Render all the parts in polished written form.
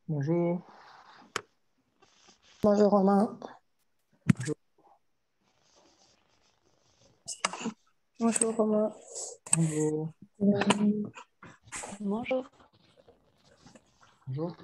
Bonjour. Bonjour Romain. Bonjour. Bonjour Romain. Bonjour. Bonjour. Bonjour.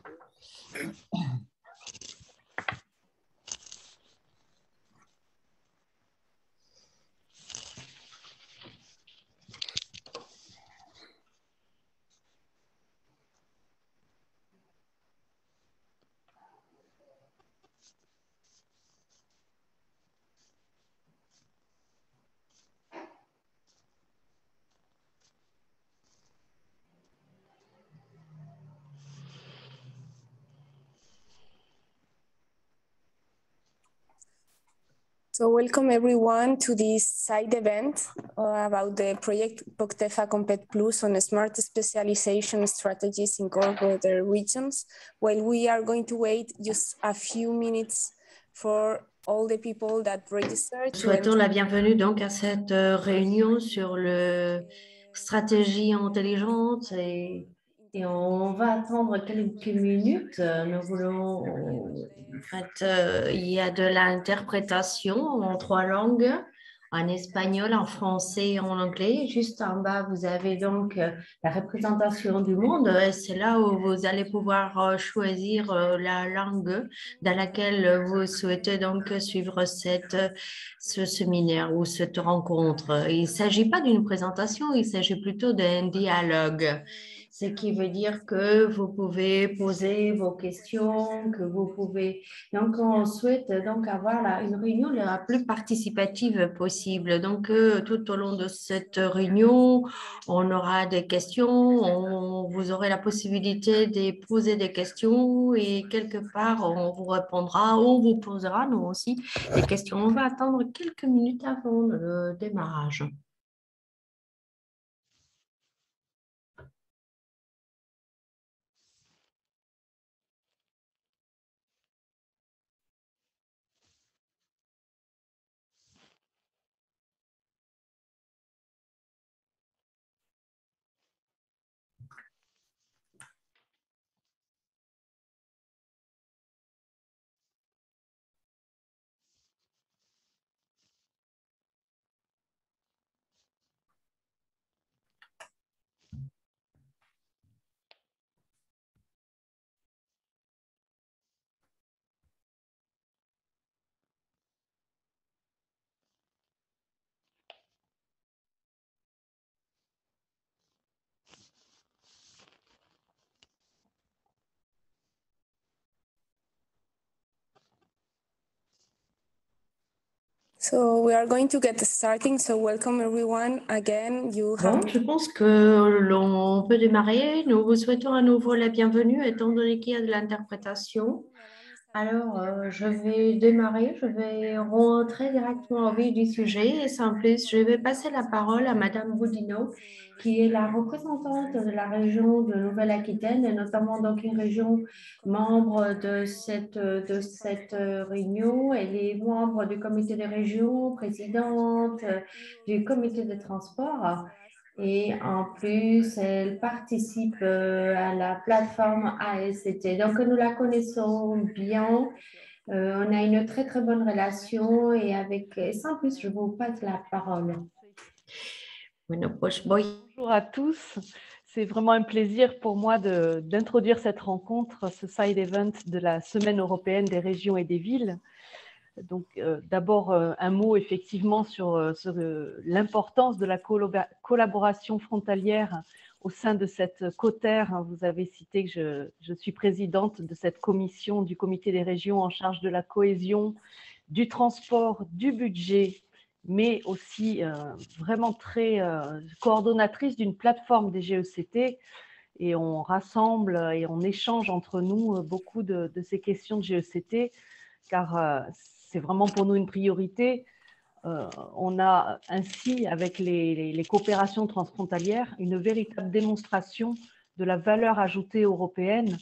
So welcome everyone to this side event about the project POCTEFA Compet Plus on smart specialization strategies in core border regions. While we are going to wait just a few minutes for all the people that registered. Souhaitons la bienvenue donc à cette réunion sur le stratégie intelligente et on va attendre quelques minutes. Nous voulons, en fait, il y a de l'interprétation en 3 langues, en espagnol, en français et en anglais. Juste en bas, vous avez donc la représentation du monde et c'est là où vous allez pouvoir choisir la langue dans laquelle vous souhaitez donc suivre ce séminaire ou cette rencontre. Il ne s'agit pas d'une présentation, il s'agit plutôt d'un dialogue. Ce qui veut dire que vous pouvez poser vos questions, que vous pouvez... Donc, on souhaite donc avoir une réunion la plus participative possible. Donc, tout au long de cette réunion, on aura des questions, vous aurez la possibilité de poser des questions et quelque part, on vous répondra, on vous posera, nous aussi, des questions. On va attendre quelques minutes avant le démarrage. So we are going to get starting. So welcome everyone again. Bon, je pense que l'on peut démarrer. Nous vous souhaitons à nouveau la bienvenue, étant donné qu'il y a de l'interprétation. Alors, je vais démarrer, je vais rentrer directement au vif du sujet et sans plus, je vais passer la parole à Madame Boudinot, qui est la représentante de la région de Nouvelle-Aquitaine et notamment donc une région membre de cette réunion. Elle est membre du comité des régions, présidente du comité de transport. Et en plus, elle participe à la plateforme ASCT. Donc, nous la connaissons bien. On a une très, très bonne relation et sans plus, je vous passe la parole. Bonjour à tous. C'est vraiment un plaisir pour moi d'introduire cette rencontre, ce side event de la Semaine européenne des régions et des villes. Donc, d'abord, un mot effectivement sur l'importance de la collaboration frontalière au sein de cette COTER. Vous avez cité que je suis présidente de cette commission du comité des régions en charge de la cohésion, du transport, du budget, mais aussi vraiment très coordonnatrice d'une plateforme des GECT. Et on rassemble et on échange entre nous beaucoup de ces questions de GECT, car c'est vraiment pour nous une priorité. On a ainsi, avec les coopérations transfrontalières, une véritable démonstration de la valeur ajoutée européenne.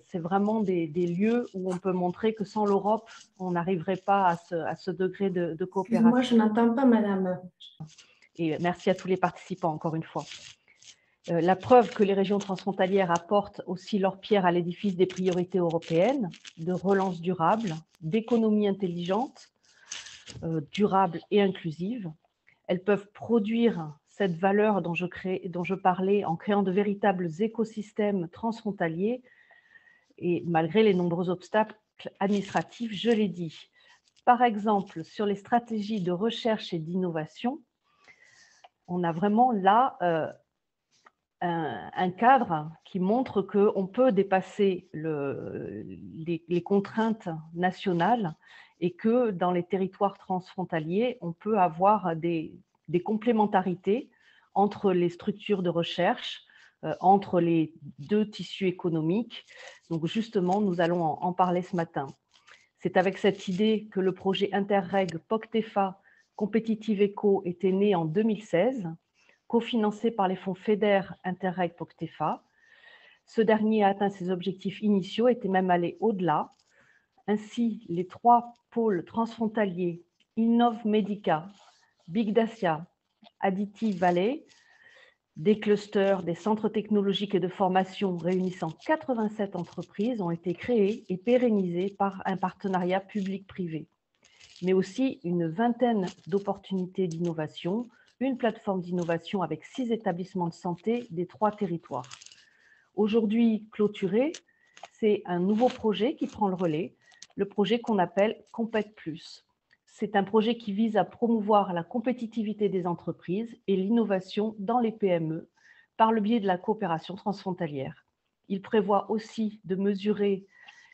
C'est vraiment des lieux où on peut montrer que sans l'Europe, on n'arriverait pas à ce degré de coopération. Moi, je n'entends pas, madame. Et merci à tous les participants, encore une fois. La preuve que les régions transfrontalières apportent aussi leur pierre à l'édifice des priorités européennes, de relance durable, d'économie intelligente, durable et inclusive. Elles peuvent produire cette valeur dont je parlais en créant de véritables écosystèmes transfrontaliers et malgré les nombreux obstacles administratifs, je l'ai dit. Par exemple, sur les stratégies de recherche et d'innovation, on a vraiment là un cadre qui montre qu'on peut dépasser les contraintes nationales et que dans les territoires transfrontaliers, on peut avoir des complémentarités entre les structures de recherche, entre les deux tissus économiques. Donc justement, nous allons en parler ce matin. C'est avec cette idée que le projet Interreg POCTEFA Compétitive Éco était né en 2016, cofinancé par les fonds FEDER Interreg POCTEFA. Ce dernier a atteint ses objectifs initiaux et était même allé au-delà. Ainsi, les 3 pôles transfrontaliers Innov Medica, Big Dacia, Additive Valley, des clusters, des centres technologiques et de formation réunissant 87 entreprises ont été créés et pérennisés par un partenariat public-privé, mais aussi une vingtaine d'opportunités d'innovation, une plateforme d'innovation avec 6 établissements de santé des 3 territoires. Aujourd'hui clôturé, c'est un nouveau projet qui prend le relais, le projet qu'on appelle Compét Plus. C'est un projet qui vise à promouvoir la compétitivité des entreprises et l'innovation dans les PME par le biais de la coopération transfrontalière. Il prévoit aussi de mesurer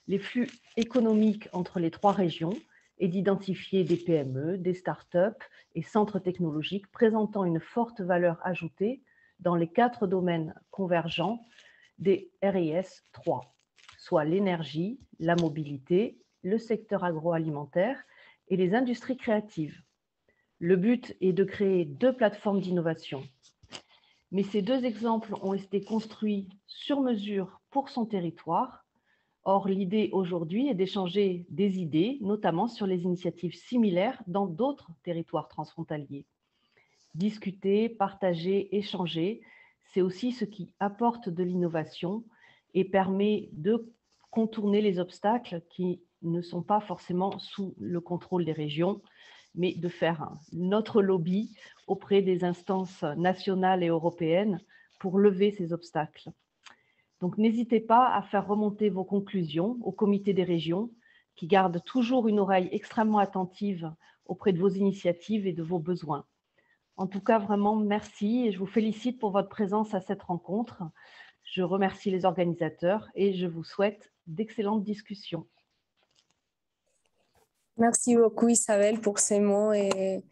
les flux économiques entre les 3 régions et d'identifier des PME, des startups et centres technologiques présentant une forte valeur ajoutée dans les 4 domaines convergents des RIS 3, soit l'énergie, la mobilité, le secteur agroalimentaire et les industries créatives. Le but est de créer 2 plateformes d'innovation. Mais ces 2 exemples ont été construits sur mesure pour son territoire. Or, l'idée aujourd'hui est d'échanger des idées, notamment sur les initiatives similaires dans d'autres territoires transfrontaliers. Discuter, partager, échanger, c'est aussi ce qui apporte de l'innovation et permet de contourner les obstacles qui ne sont pas forcément sous le contrôle des régions, mais de faire notre lobby auprès des instances nationales et européennes pour lever ces obstacles. Donc, n'hésitez pas à faire remonter vos conclusions au comité des régions, qui garde toujours une oreille extrêmement attentive auprès de vos initiatives et de vos besoins. En tout cas, vraiment, merci et je vous félicite pour votre présence à cette rencontre. Je remercie les organisateurs et je vous souhaite d'excellentes discussions. Merci beaucoup Isabelle pour ces mots et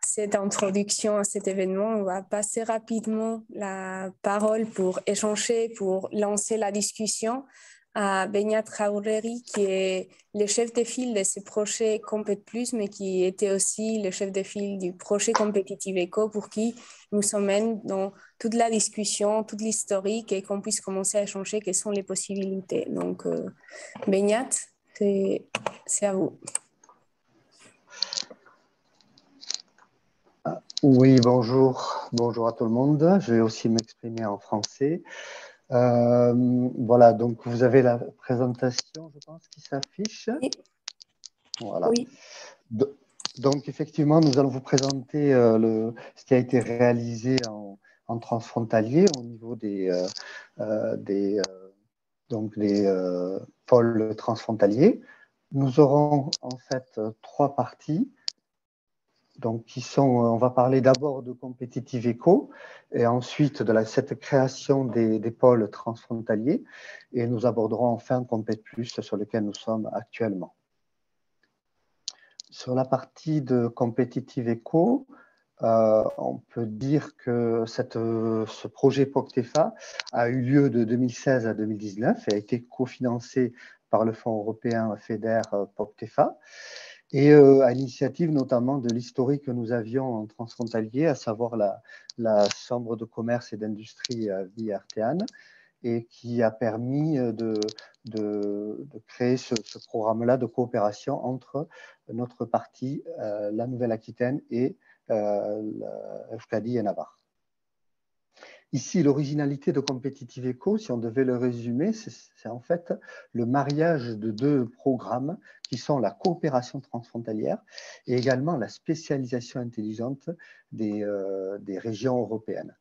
cette introduction à cet événement. On va passer rapidement la parole pour échanger, pour lancer la discussion à Beñat Jauregui, qui est le chef de file de ce projet Compét Plus, mais qui était aussi le chef de file du projet Compétitive Éco, pour qui nous emmène dans toute la discussion, toute l'historique et qu'on puisse commencer à échanger quelles sont les possibilités. Donc, Beñat, c'est à vous. Oui, bonjour. Bonjour à tout le monde. Je vais aussi m'exprimer en français. Voilà, donc vous avez la présentation, je pense, qui s'affiche. Oui. Voilà. Oui. Donc, effectivement, nous allons vous présenter ce qui a été réalisé en transfrontalier au niveau des pôles transfrontaliers. Nous aurons en fait 3 parties. Donc, on va parler d'abord de Compétitive Éco et ensuite de cette création des pôles transfrontaliers. Et nous aborderons enfin Compét Plus sur lequel nous sommes actuellement. Sur la partie de Compétitive Éco, on peut dire que ce projet POCTEFA a eu lieu de 2016 à 2019 et a été cofinancé par le Fonds européen FEDER POCTEFA. Et à l'initiative notamment de l'historique que nous avions en transfrontalier, à savoir la Chambre de commerce et d'industrie Villers-Artéane, et qui a permis de créer ce programme-là de coopération entre notre partie, la Nouvelle-Aquitaine et Euskadi et Navarre. Ici, l'originalité de Competitive Eco, si on devait le résumer, c'est en fait le mariage de deux programmes qui sont la coopération transfrontalière et également la spécialisation intelligente des régions européennes.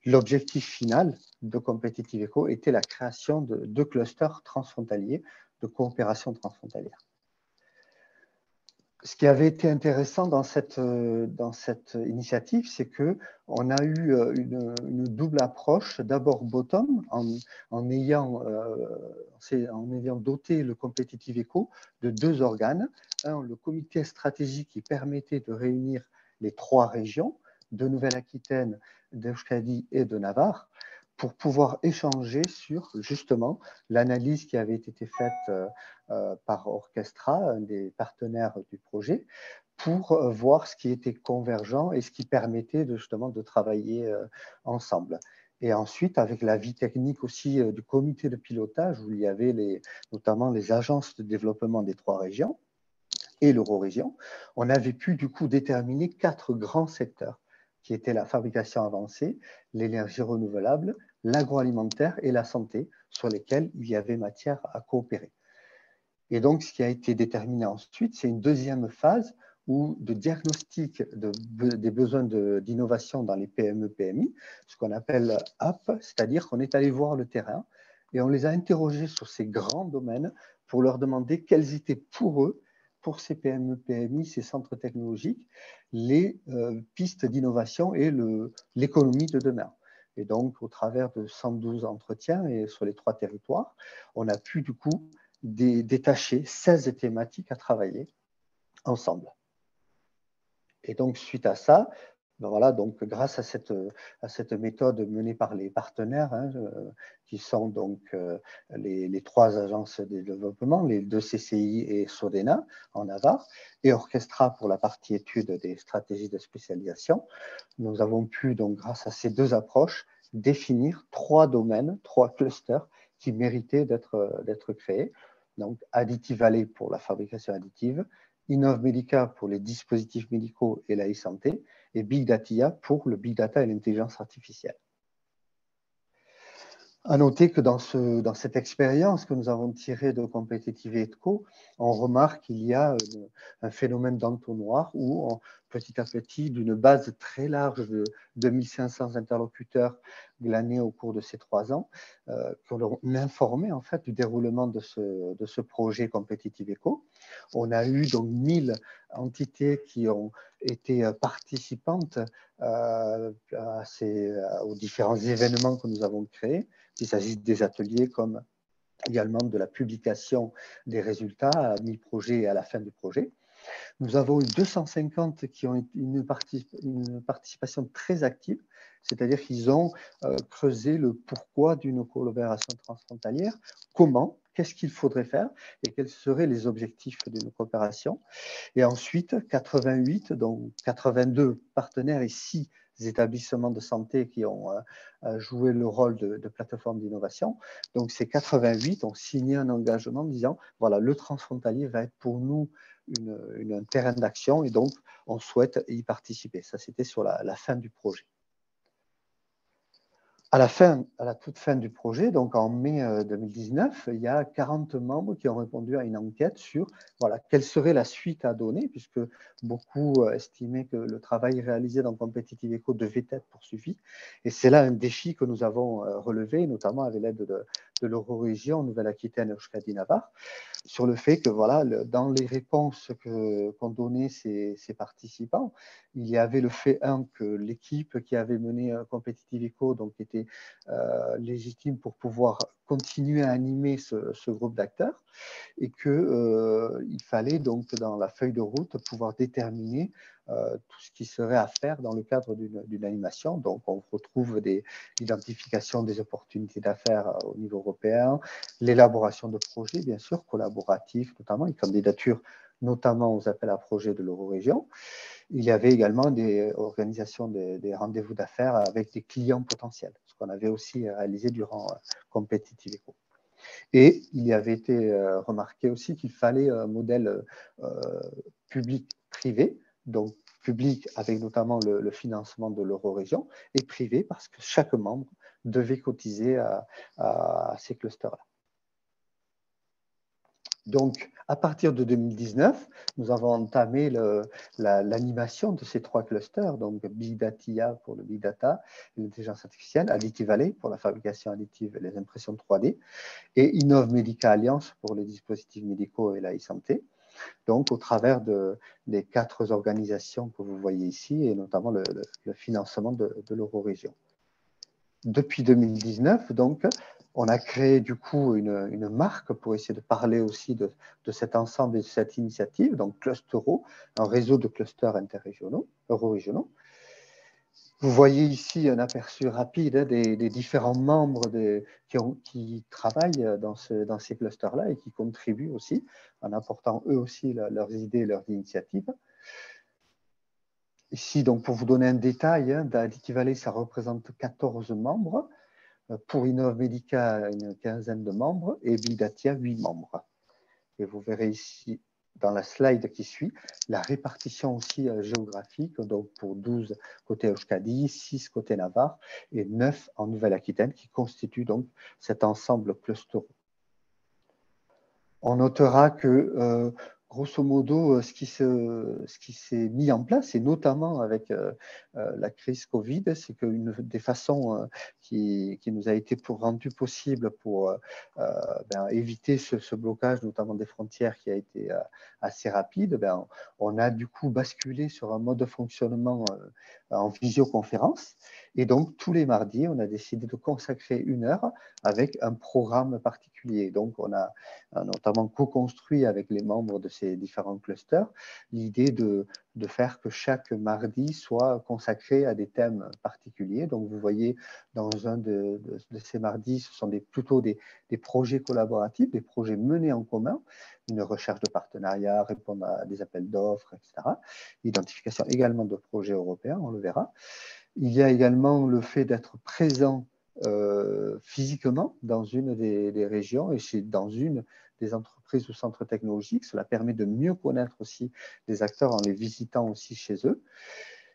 L'objectif final de Competitive Eco était la création de deux clusters transfrontaliers de coopération transfrontalière. Ce qui avait été intéressant dans cette initiative, c'est qu'on a eu une double approche, d'abord bottom, en ayant doté le Competitive Eco de deux organes. Un, le comité stratégique qui permettait de réunir les trois régions, de Nouvelle-Aquitaine, d'Euskadi et de Navarre, pour pouvoir échanger sur justement l'analyse qui avait été faite par Orchestra, un des partenaires du projet, pour voir ce qui était convergent et ce qui permettait justement de travailler ensemble. Et ensuite, avec l'avis technique aussi du comité de pilotage, où il y avait notamment les agences de développement des trois régions et l'Eurorégion, on avait pu du coup déterminer 4 grands secteurs qui étaient la fabrication avancée, l'énergie renouvelable, l'agroalimentaire et la santé, sur lesquels il y avait matière à coopérer. Et donc, ce qui a été déterminé ensuite, c'est une deuxième phase de diagnostic des besoins d'innovation dans les PME-PMI, ce qu'on appelle AP, c'est-à-dire qu'on est allé voir le terrain et on les a interrogés sur ces grands domaines pour leur demander quels étaient pour eux, pour ces PME-PMI, ces centres technologiques, les pistes d'innovation et l'économie de demain. Et donc, au travers de 112 entretiens et sur les 3 territoires, on a pu du coup détacher 16 thématiques à travailler ensemble. Et donc, suite à ça, ben voilà, donc grâce à cette méthode menée par les partenaires, qui sont donc les 3 agences de développement, les 2 CCI et Sodena en Navarre, et Orchestra pour la partie étude des stratégies de spécialisation, nous avons pu, donc grâce à ces 2 approches, définir 3 domaines, 3 clusters qui méritaient d'être créés. Donc, Additive Valley pour la fabrication additive, Innov Medica pour les dispositifs médicaux et la e-santé, et Big Data pour le Big Data et l'intelligence artificielle. À noter que dans cette expérience que nous avons tirée de Competitive Eco, on remarque qu'il y a un phénomène d'entonnoir où, petit à petit, d'une base très large de 2500 interlocuteurs glanés au cours de ces 3 ans, qu'on informait en fait du déroulement de ce projet Competitive Eco. On a eu donc 1000 entités qui ont été participantes aux différents événements que nous avons créés. Il s'agit des ateliers comme également de la publication des résultats à mi-projet et à la fin du projet. Nous avons eu 250 qui ont une participation très active, c'est-à-dire qu'ils ont creusé le pourquoi d'une collaboration transfrontalière, comment, qu'est-ce qu'il faudrait faire et quels seraient les objectifs d'une coopération. Et ensuite, 88, donc 82 partenaires et 6 établissements de santé qui ont joué le rôle de plateforme d'innovation. Donc, ces 88 ont signé un engagement disant, voilà, le transfrontalier va être pour nous un terrain d'action et donc on souhaite y participer. Ça, c'était sur la fin du projet. À la toute fin du projet, donc en mai 2019, il y a 40 membres qui ont répondu à une enquête sur quelle serait la suite à donner, puisque beaucoup estimaient que le travail réalisé dans Competitive Eco devait être poursuivi. Et c'est là un défi que nous avons relevé, notamment avec l'aide de l'Eurorégion, Nouvelle-Aquitaine, Euskadi, Navarre, sur le fait que dans les réponses qu'ont données ces participants, il y avait le fait que l'équipe qui avait mené Competitive Eco donc était légitime pour pouvoir continuer à animer ce groupe d'acteurs et qu'il fallait donc dans la feuille de route pouvoir déterminer tout ce qui serait à faire dans le cadre d'une animation. Donc on retrouve l'identification des opportunités d'affaires au niveau européen, l'élaboration de projets bien sûr collaboratifs notamment, et candidatures notamment aux appels à projets de l'Eurorégion. il y avait également des organisations des rendez-vous d'affaires avec des clients potentiels, ce qu'on avait aussi réalisé durant Competitive Eco. Et il avait été remarqué aussi qu'il fallait un modèle public-privé, donc public avec notamment le financement de l'Eurorégion, et privé parce que chaque membre devait cotiser à ces clusters-là. Donc, à partir de 2019, nous avons entamé l'animation de ces 3 clusters, donc Big Data pour le Big Data, l'intelligence artificielle, Additive Valley pour la fabrication additive et les impressions 3D, et Innov Medica Alliance pour les dispositifs médicaux et la e-santé, donc au travers des 4 organisations que vous voyez ici, et notamment le financement de l'Eurorégion. Depuis 2019, donc, on a créé du coup une marque pour essayer de parler aussi de cet ensemble et de cette initiative, donc Clustero, un réseau de clusters interrégionaux, eurorégionaux. Vous voyez ici un aperçu rapide des différents membres qui travaillent dans ces clusters-là et qui contribuent aussi en apportant eux aussi leurs idées et leurs initiatives. Ici, donc, pour vous donner un détail, d'Additive Valley, ça représente 14 membres. Pour Innov Medica, une quinzaine de membres, et Big Data, 8 membres. Et vous verrez ici, dans la slide qui suit, la répartition aussi géographique, donc pour 12 côté Euskadi, 6 côté Navarre et 9 en Nouvelle-Aquitaine, qui constituent donc cet ensemble cluster. On notera que, grosso modo, ce qui s'est mis en place, et notamment avec la crise Covid, c'est qu'une des façons qui nous a été rendue possible pour éviter ce blocage, notamment des frontières, qui a été assez rapide, on a du coup basculé sur un mode de fonctionnement en visioconférence. Et donc, tous les mardis, on a décidé de consacrer 1 heure avec un programme particulier. Donc, on a notamment co-construit avec les membres de ces différents clusters l'idée de faire que chaque mardi soit consacré à des thèmes particuliers. Donc, vous voyez, dans un de ces mardis, ce sont plutôt des projets collaboratifs, des projets menés en commun, une recherche de partenariat, répondre à des appels d'offres, etc. Identification également de projets européens, on le verra. Il y a également le fait d'être présent physiquement dans une des régions et dans une des entreprises ou centres technologiques. Cela permet de mieux connaître aussi les acteurs en les visitant aussi chez eux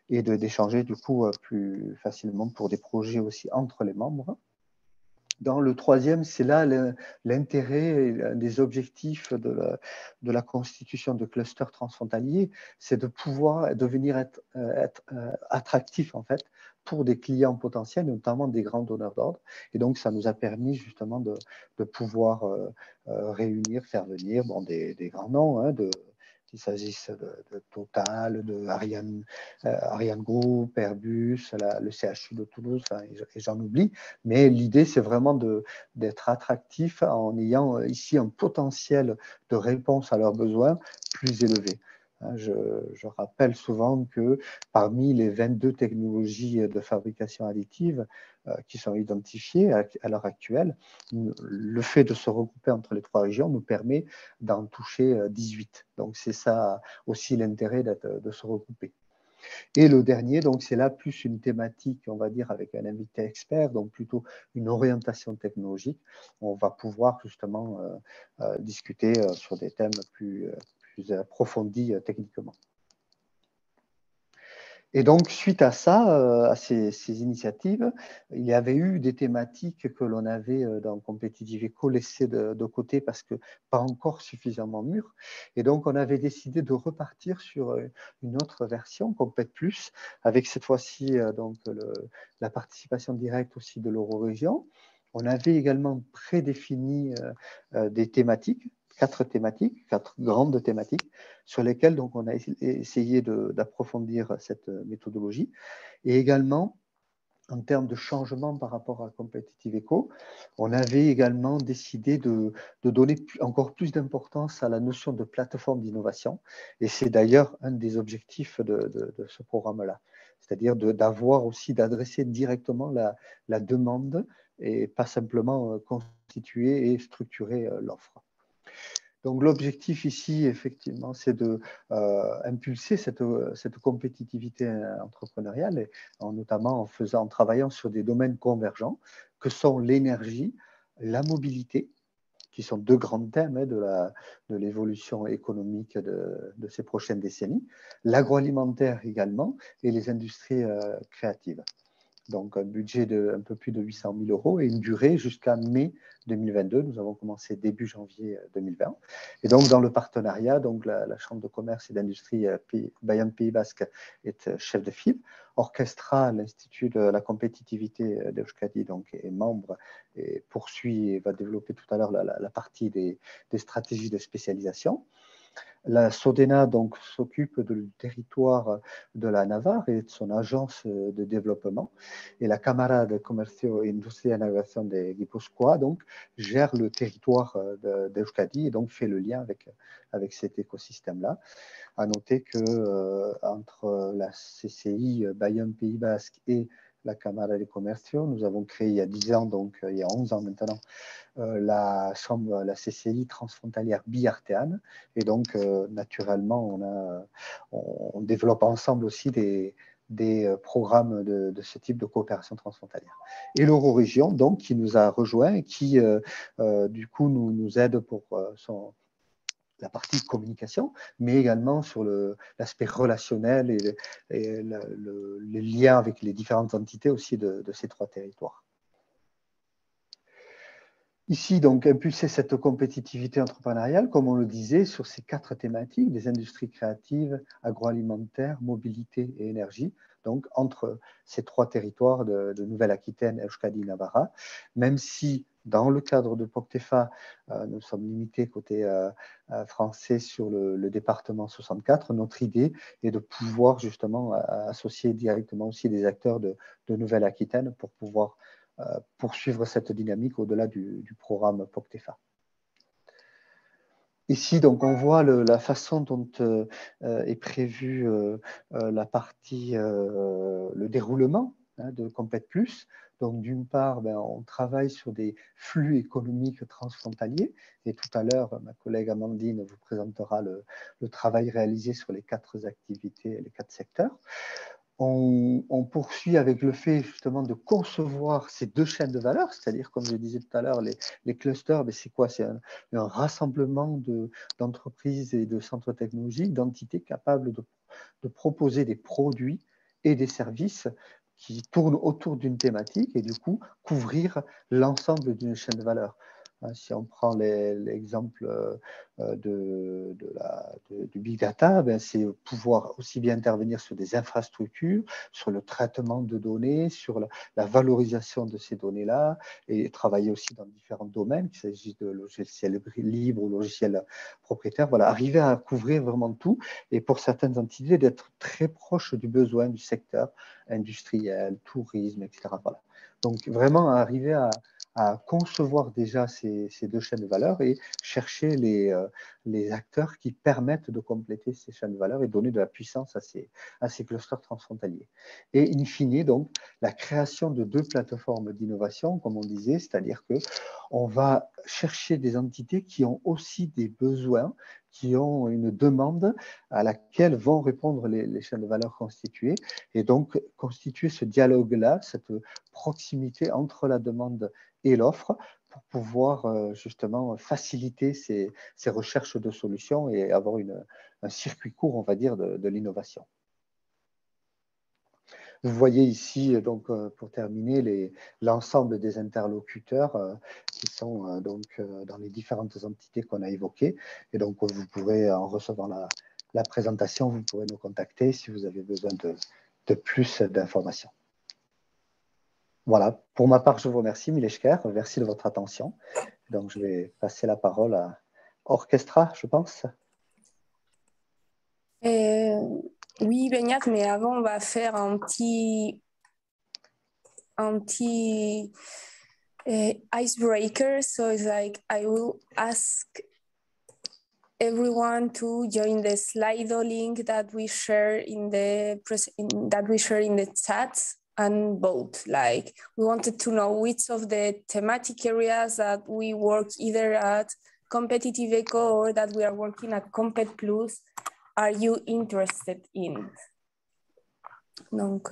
et d'échanger du coup plus facilement pour des projets aussi entre les membres. Dans le 3e, c'est là l'intérêt des objectifs de la constitution de clusters transfrontaliers, c'est de pouvoir devenir être attractif en fait pour des clients potentiels, notamment des grands donneurs d'ordre. Et donc, ça nous a permis justement de pouvoir réunir, faire venir des grands noms, qu'il s'agisse de Total, de Ariane Group, Airbus, le CHU de Toulouse, et j'en oublie. Mais l'idée, c'est vraiment d'être attractif en ayant ici un potentiel de réponse à leurs besoins plus élevé. Je rappelle souvent que parmi les 22 technologies de fabrication additive qui sont identifiées à l'heure actuelle, le fait de se regrouper entre les 3 régions nous permet d'en toucher 18. Donc, c'est ça aussi l'intérêt de se regrouper. Et le dernier, donc c'est là plus une thématique, on va dire, avec un invité expert, donc plutôt une orientation technologique. On va pouvoir justement discuter sur des thèmes plus approfondis techniquement. Et donc, suite à ça, à ces initiatives, il y avait eu des thématiques que l'on avait dans Competitive Eco laissées de côté parce que pas encore suffisamment mûres. Et donc, on avait décidé de repartir sur une autre version, Compet Plus, avec cette fois-ci la participation directe aussi de l'Eurorégion. On avait également prédéfini des thématiques, 4 grandes thématiques, sur lesquelles donc, on a essayé d'approfondir cette méthodologie. Et également, en termes de changement par rapport à Competitive Eco, on avait également décidé de donner encore plus d'importance à la notion de plateforme d'innovation. Et c'est d'ailleurs un des objectifs de ce programme-là. C'est-à-dire d'adresser directement la demande et pas simplement constituer et structurer l'offre. Donc l'objectif ici, effectivement, c'est de impulser cette compétitivité entrepreneuriale, et notamment en travaillant sur des domaines convergents que sont l'énergie, la mobilité, qui sont deux grands thèmes de l'évolution économique de ces prochaines décennies, l'agroalimentaire également, et les industries créatives. Donc un budget de un peu plus de 800 000 euros et une durée jusqu'à mai 2022. Nous avons commencé début janvier 2020. Et donc dans le partenariat, donc la Chambre de commerce et d'industrie Bayonne Pays Basque est chef de file. Orchestra, l'Institut de la compétitivité d'Euskadi, donc est membre et poursuit et va développer tout à l'heure la partie des stratégies de spécialisation. La Sodena donc s'occupe du territoire de la Navarre et de son agence de développement. Et la Cámara de Comercio e Industria y Navegación de Guipúzcoa donc gère le territoire d'Euskadi et donc fait le lien avec cet écosystème-là. À noter que entre la CCI Bayonne Pays Basque et la Cámara de Comercio, nous avons créé il y a 10 ans, donc il y a 11 ans maintenant, la CCI transfrontalière biartéane. Et donc, naturellement, on développe ensemble aussi des programmes de ce type de coopération transfrontalière. Et l'Eurorégion, donc, qui nous a rejoints et qui, du coup, nous aide pour la partie communication, mais également sur l'aspect relationnel et les liens avec les différentes entités aussi de ces trois territoires. Ici, donc, impulser cette compétitivité entrepreneuriale, comme on le disait, sur ces quatre thématiques, des industries créatives, agroalimentaires, mobilité et énergie, donc entre ces trois territoires de Nouvelle-Aquitaine, Euskadi, Navarra, même si dans le cadre de POCTEFA, nous sommes limités côté français sur le département 64. Notre idée est de pouvoir justement associer directement aussi des acteurs de Nouvelle-Aquitaine pour pouvoir poursuivre cette dynamique au-delà du programme POCTEFA. Ici, donc, on voit la façon dont est prévue la partie, le déroulement de Compét Plus. Donc, d'une part, on travaille sur des flux économiques transfrontaliers. Et tout à l'heure, ma collègue Amandine vous présentera le travail réalisé sur les quatre activités, les quatre secteurs. On poursuit avec le fait justement de concevoir ces deux chaînes de valeur, c'est-à-dire, comme je disais tout à l'heure, les clusters, c'est quoi? C'est un rassemblement d'entreprises et de centres technologiques, d'entités capables de proposer des produits et des services qui tournent autour d'une thématique et du coup couvrir l'ensemble d'une chaîne de valeur. Si on prend l'exemple du big data, c'est pouvoir aussi bien intervenir sur des infrastructures, sur le traitement de données, sur la valorisation de ces données-là, et travailler aussi dans différents domaines, qu'il s'agisse de logiciels libres ou logiciels propriétaires. Voilà, arriver à couvrir vraiment tout, et pour certaines entités, d'être très proche du besoin du secteur industriel, tourisme, etc. Voilà. Donc, vraiment arriver à concevoir déjà ces deux chaînes de valeur et chercher les acteurs qui permettent de compléter ces chaînes de valeur et donner de la puissance à ces clusters transfrontaliers. Et in fine, donc, la création de deux plateformes d'innovation, comme on disait, c'est-à-dire qu'on va chercher des entités qui ont aussi des besoins, qui ont une demande à laquelle vont répondre les chaînes de valeur constituées, et donc constituer ce dialogue-là, cette proximité entre la demande et l'offre pour pouvoir justement faciliter ces recherches de solutions et avoir un circuit court, on va dire, de l'innovation. Vous voyez ici, donc, pour terminer, l'ensemble des interlocuteurs qui sont donc dans les différentes entités qu'on a évoquées. Et donc, vous pourrez, en recevant la présentation, vous pourrez nous contacter si vous avez besoin de plus d'informations. Voilà, pour ma part, je vous remercie, Mileshker. Merci de votre attention. Donc, je vais passer la parole à Orchestra, je pense. Oui, Beñat, mais avant, on va faire un petit icebreaker. So it's like I will ask everyone to join the Slido link that we share in the chat and vote. Like, we wanted to know which of the thematic areas that we work either at competitive eco or that we are working at Compet Plus are you interested in? Donc,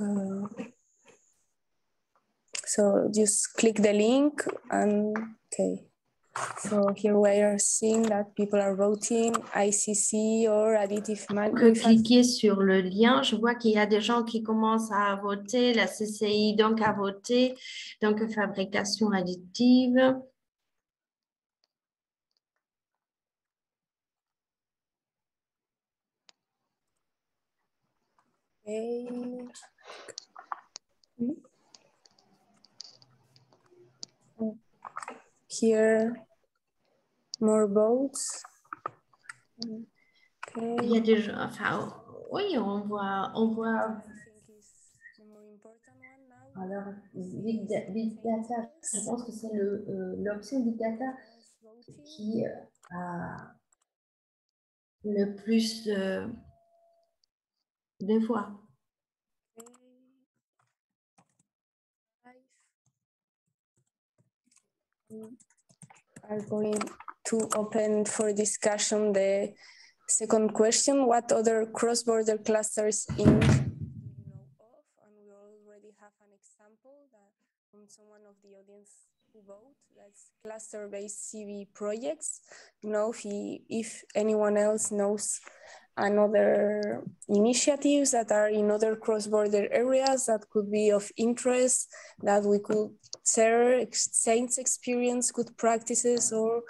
so just click the link and okay. So here we are seeing that people are voting ICC or additive Que manufacturing. cliquer sur le lien, je vois qu'il y a des gens qui commencent à voter, la CCI donc a voté, donc fabrication additive. Okay. Here, more votes. Okay. Il y a des gens, enfin, oui, on voit. Alors, Big Data, je pense que c'est l'option Big Data qui a le plus de voix. Are going to open for discussion the second question. What other cross-border clusters in do you know of? And we already have an example that from someone of the audience who vote. That's cluster-based CV projects. You know, if anyone else knows another initiatives that are in other cross-border areas that could be of interest, that we could share, exchange experience, good practices, or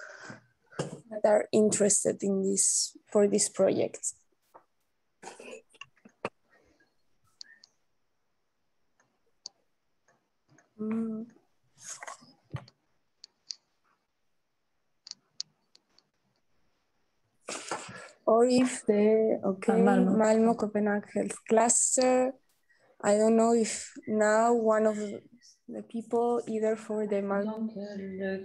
that are interested in this for this project. Or if the Malmö Copenhagen Health Cluster, I don't know if now one of the people either for the Malmö Le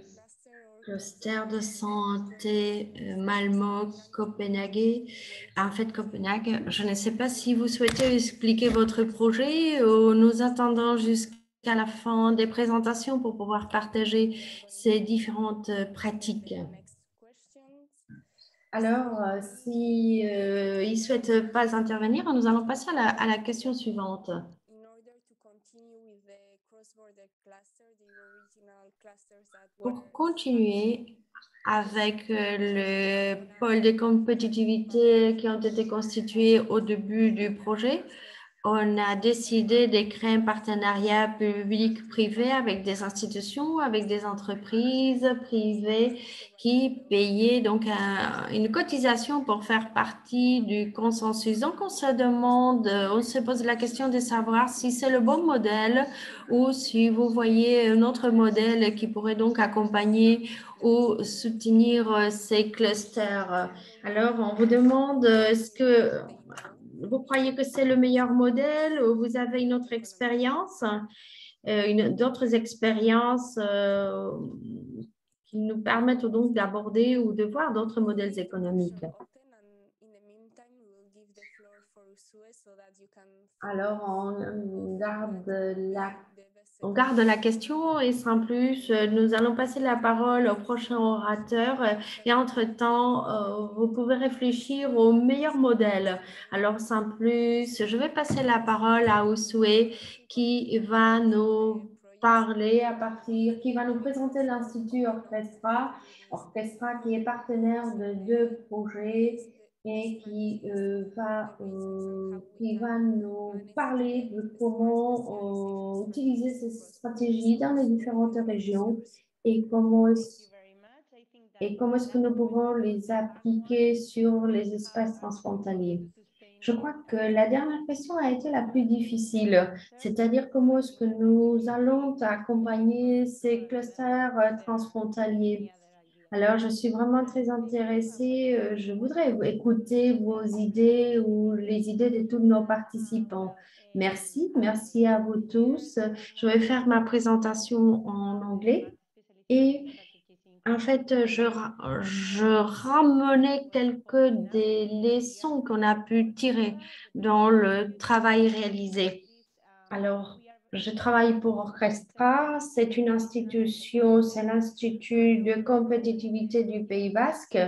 cluster de santé Malmö Copenhague. En fait, Copenhague, je ne sais pas si vous souhaitez expliquer votre projet ou nous attendons jusqu'à la fin des présentations pour pouvoir partager ces différentes pratiques. Alors, si ils ne souhaitent pas intervenir, nous allons passer à la question suivante. Pour continuer avec le pôle de compétitivité qui ont été constitués au début du projet, on a décidé de créer un partenariat public-privé avec des institutions, avec des entreprises privées qui payaient donc une cotisation pour faire partie du consensus. Donc, on se pose la question de savoir si c'est le bon modèle ou si vous voyez un autre modèle qui pourrait donc accompagner ou soutenir ces clusters. Alors, on vous demande, est-ce que vous croyez que c'est le meilleur modèle ou vous avez une autre expérience, d'autres expériences qui nous permettent donc d'aborder ou de voir d'autres modèles économiques? Alors, on garde la question et sans plus, nous allons passer la parole au prochain orateur et entre-temps, vous pouvez réfléchir au meilleur modèle. Alors, sans plus, je vais passer la parole à Usué qui va nous parler qui va nous présenter l'Institut Orchestra qui est partenaire de 2 projets et qui va nous parler de comment utiliser ces stratégies dans les différentes régions et comment est-ce que nous pouvons les appliquer sur les espaces transfrontaliers. Je crois que la dernière question a été la plus difficile, c'est-à-dire comment est-ce que nous allons accompagner ces clusters transfrontaliers. Alors, je suis vraiment très intéressée. Je voudrais écouter vos idées ou les idées de tous nos participants. Merci à vous tous. Je vais faire ma présentation en anglais. Et en fait, je ramenais quelques des leçons qu'on a pu tirer dans le travail réalisé. Alors, Je travaille pour Orchestra. C'est une institution, c'est l'Institut de compétitivité du Pays Basque.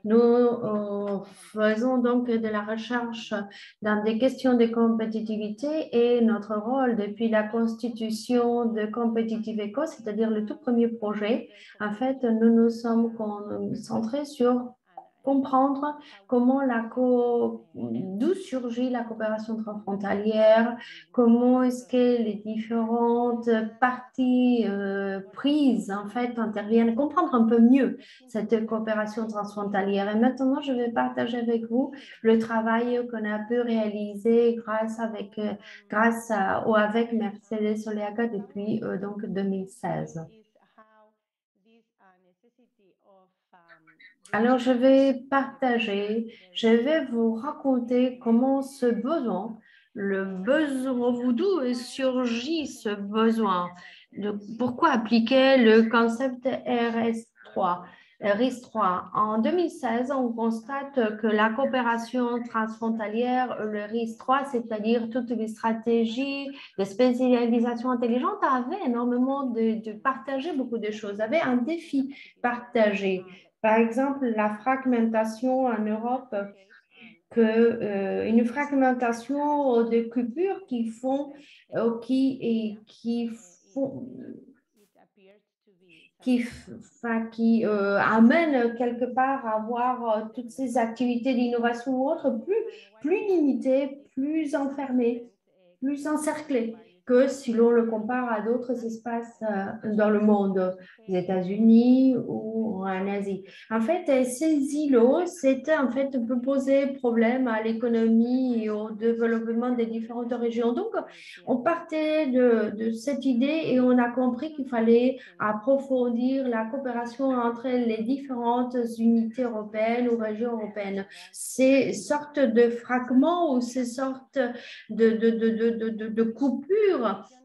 Nous faisons donc de la recherche dans des questions de compétitivité et notre rôle depuis la constitution de Competitive Eco, c'est-à-dire le tout premier projet, en fait, nous nous sommes concentrés sur comprendre d'où surgit la coopération transfrontalière, comment est-ce que les différentes parties prises en fait interviennent, comprendre un peu mieux cette coopération transfrontalière. Et maintenant, je vais partager avec vous le travail qu'on a pu réaliser avec Mercedes Oleaga depuis donc 2016. Alors, je vais vous raconter comment d'où surgit ce besoin, pourquoi appliquer le concept RIS3. En 2016, on constate que la coopération transfrontalière, le RIS3, c'est-à-dire toutes les stratégies de spécialisation intelligente, avait énormément de partager beaucoup de choses, avait un défi partagé. Par exemple, la fragmentation en Europe, une fragmentation de coupures qui amène quelque part à avoir toutes ces activités d'innovation ou autres plus limitées, plus enfermées, plus encerclées que si l'on le compare à d'autres espaces dans le monde, aux États-Unis ou en Asie. En fait, ces îlots, peut poser problème à l'économie et au développement des différentes régions. Donc, on partait de cette idée et on a compris qu'il fallait approfondir la coopération entre les différentes unités européennes ou régions européennes. Ces sortes de fragments ou ces sortes de coupures,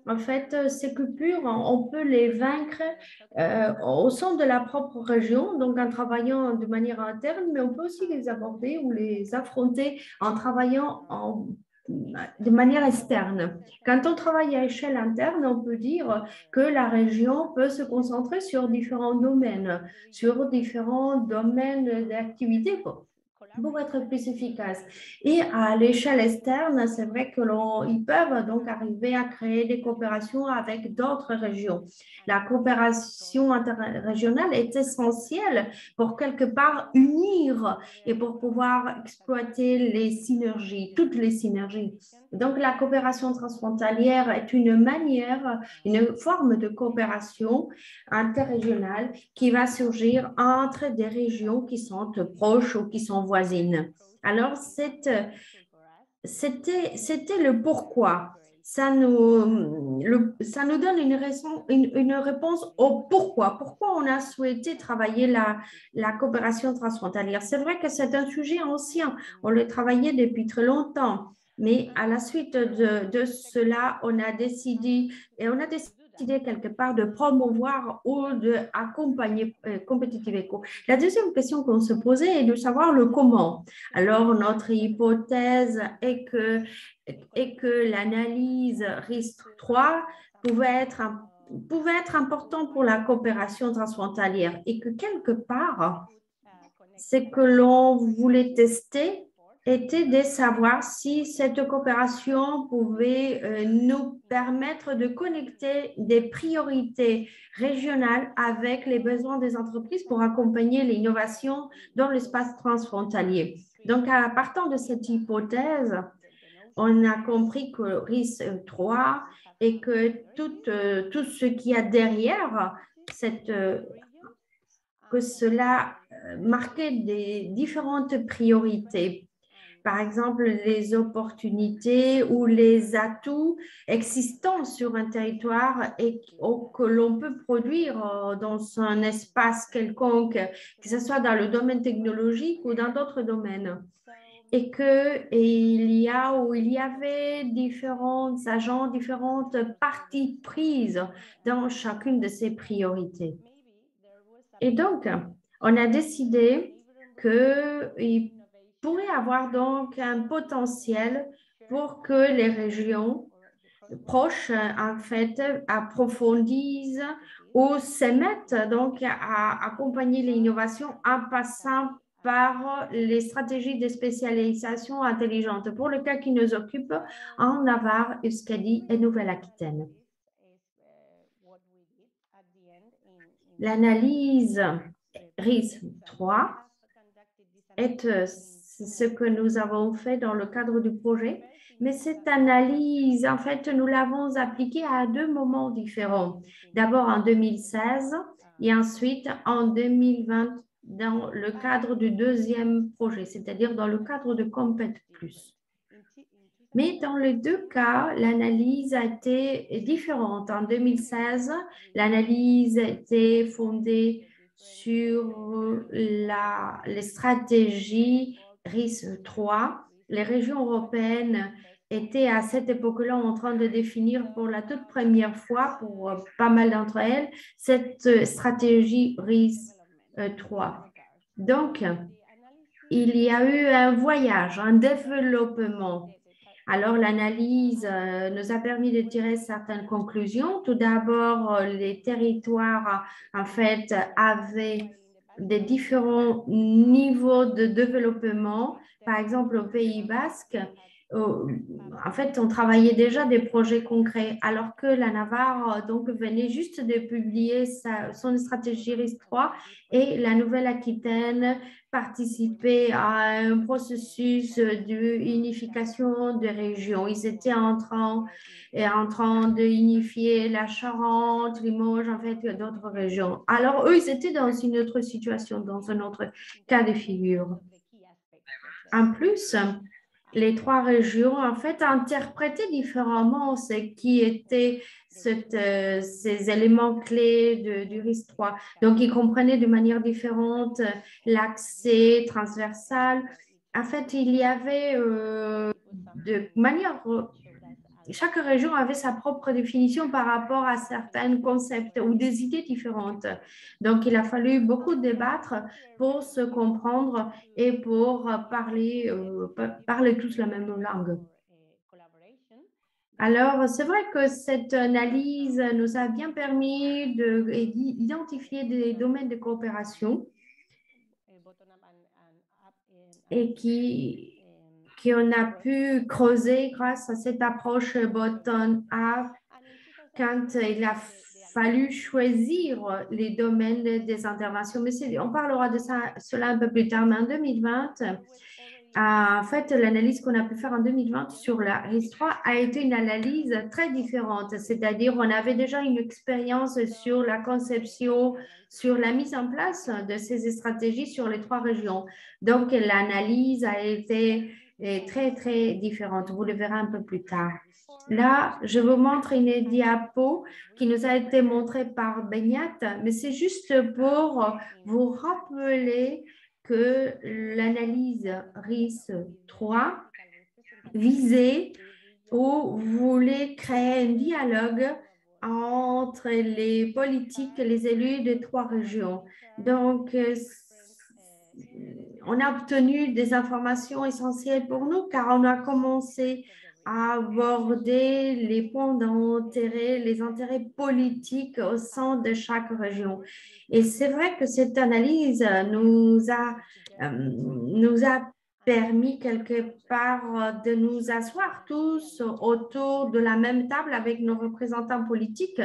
en fait, ces coupures, on peut les vaincre au sein de la propre région, donc en travaillant de manière interne, mais on peut aussi les aborder ou les affronter en travaillant de manière externe. Quand on travaille à échelle interne, on peut dire que la région peut se concentrer sur différents domaines d'activité pour être plus efficace. Et à l'échelle externe, c'est vrai qu'ils peuvent donc arriver à créer des coopérations avec d'autres régions. La coopération interrégionale est essentielle pour quelque part unir et pour pouvoir exploiter les synergies, toutes les synergies. Donc, la coopération transfrontalière est une forme de coopération interrégionale qui va surgir entre des régions qui sont proches ou qui sont voisines. Alors, c'était le pourquoi. Ça nous donne une réponse au pourquoi. Pourquoi on a souhaité travailler la coopération transfrontalière. C'est vrai que c'est un sujet ancien. On le travaillait depuis très longtemps. Mais à la suite de cela, on a décidé quelque part de promouvoir ou d'accompagner Competitive Eco. La deuxième question qu'on se posait est de savoir le comment. Alors, notre hypothèse est que l'analyse RIS3 pouvait être important pour la coopération transfrontalière et que quelque part, ce que l'on voulait tester était de savoir si cette coopération pouvait nous permettre de connecter des priorités régionales avec les besoins des entreprises pour accompagner l'innovation dans l'espace transfrontalier. Donc, à partir de cette hypothèse, on a compris que RIS3 et que tout ce qu'il y a derrière que cela marquait des différentes priorités. Par exemple, les opportunités ou les atouts existants sur un territoire et que l'on peut produire dans un espace quelconque, que ce soit dans le domaine technologique ou dans d'autres domaines. Et qu'il y avait différents agents, différentes parties prises dans chacune de ces priorités. Et donc, on a décidé qu'il pourrait avoir donc un potentiel pour que les régions proches, en fait, approfondissent ou se mettent donc à accompagner l'innovation en passant par les stratégies de spécialisation intelligente pour le cas qui nous occupe en Navarre, Euskadi et Nouvelle-Aquitaine. L'analyse RIS3 est ce que nous avons fait dans le cadre du projet, mais cette analyse, en fait, nous l'avons appliquée à deux moments différents. D'abord en 2016 et ensuite en 2020 dans le cadre du deuxième projet, c'est-à-dire dans le cadre de Compet+. Mais dans les deux cas, l'analyse a été différente. En 2016, l'analyse était fondée sur les stratégies RIS3. Les régions européennes étaient à cette époque-là en train de définir pour la toute première fois, pour pas mal d'entre elles, cette stratégie RIS3. Donc, il y a eu un voyage, un développement. Alors, l'analyse nous a permis de tirer certaines conclusions. Tout d'abord, les territoires, en fait, avaient des différents niveaux de développement. Par exemple, au Pays Basque, en fait, on travaillait déjà des projets concrets, alors que la Navarre donc, venait juste de publier son stratégie RIS3 et la Nouvelle-Aquitaine participait à un processus d'unification des régions. Ils étaient en train d'unifier la Charente, Limoges, en fait, d'autres régions. Alors, eux, ils étaient dans une autre situation, dans un autre cas de figure. En plus, les trois régions, en fait, interprétaient différemment ce qui était ces éléments clés du RIS3. Donc, ils comprenaient de manière différente l'accès transversal. En fait, il y avait de manière... Chaque région avait sa propre définition par rapport à certains concepts ou des idées différentes. Donc, il a fallu beaucoup débattre pour se comprendre et pour parler tous la même langue. Alors, c'est vrai que cette analyse nous a bien permis d'identifier des domaines de coopération et qu'on a pu creuser grâce à cette approche bottom-up quand il a fallu choisir les domaines des interventions. Mais on parlera de cela un peu plus tard. Mais en 2020, en fait, l'analyse qu'on a pu faire en 2020 sur la RIS3 a été une analyse très différente. C'est-à-dire, on avait déjà une expérience sur la conception, sur la mise en place de ces stratégies sur les trois régions. Donc, l'analyse a été très, très différente. Vous le verrez un peu plus tard. Là, je vous montre une diapo qui nous a été montrée par Beñat, mais c'est juste pour vous rappeler que l'analyse RIS3 visait ou voulait créer un dialogue entre les politiques et les élus des trois régions. Donc, on a obtenu des informations essentielles pour nous car on a commencé à aborder les points d'intérêt, les intérêts politiques au sein de chaque région. Et c'est vrai que cette analyse nous a permis quelque part de nous asseoir tous autour de la même table avec nos représentants politiques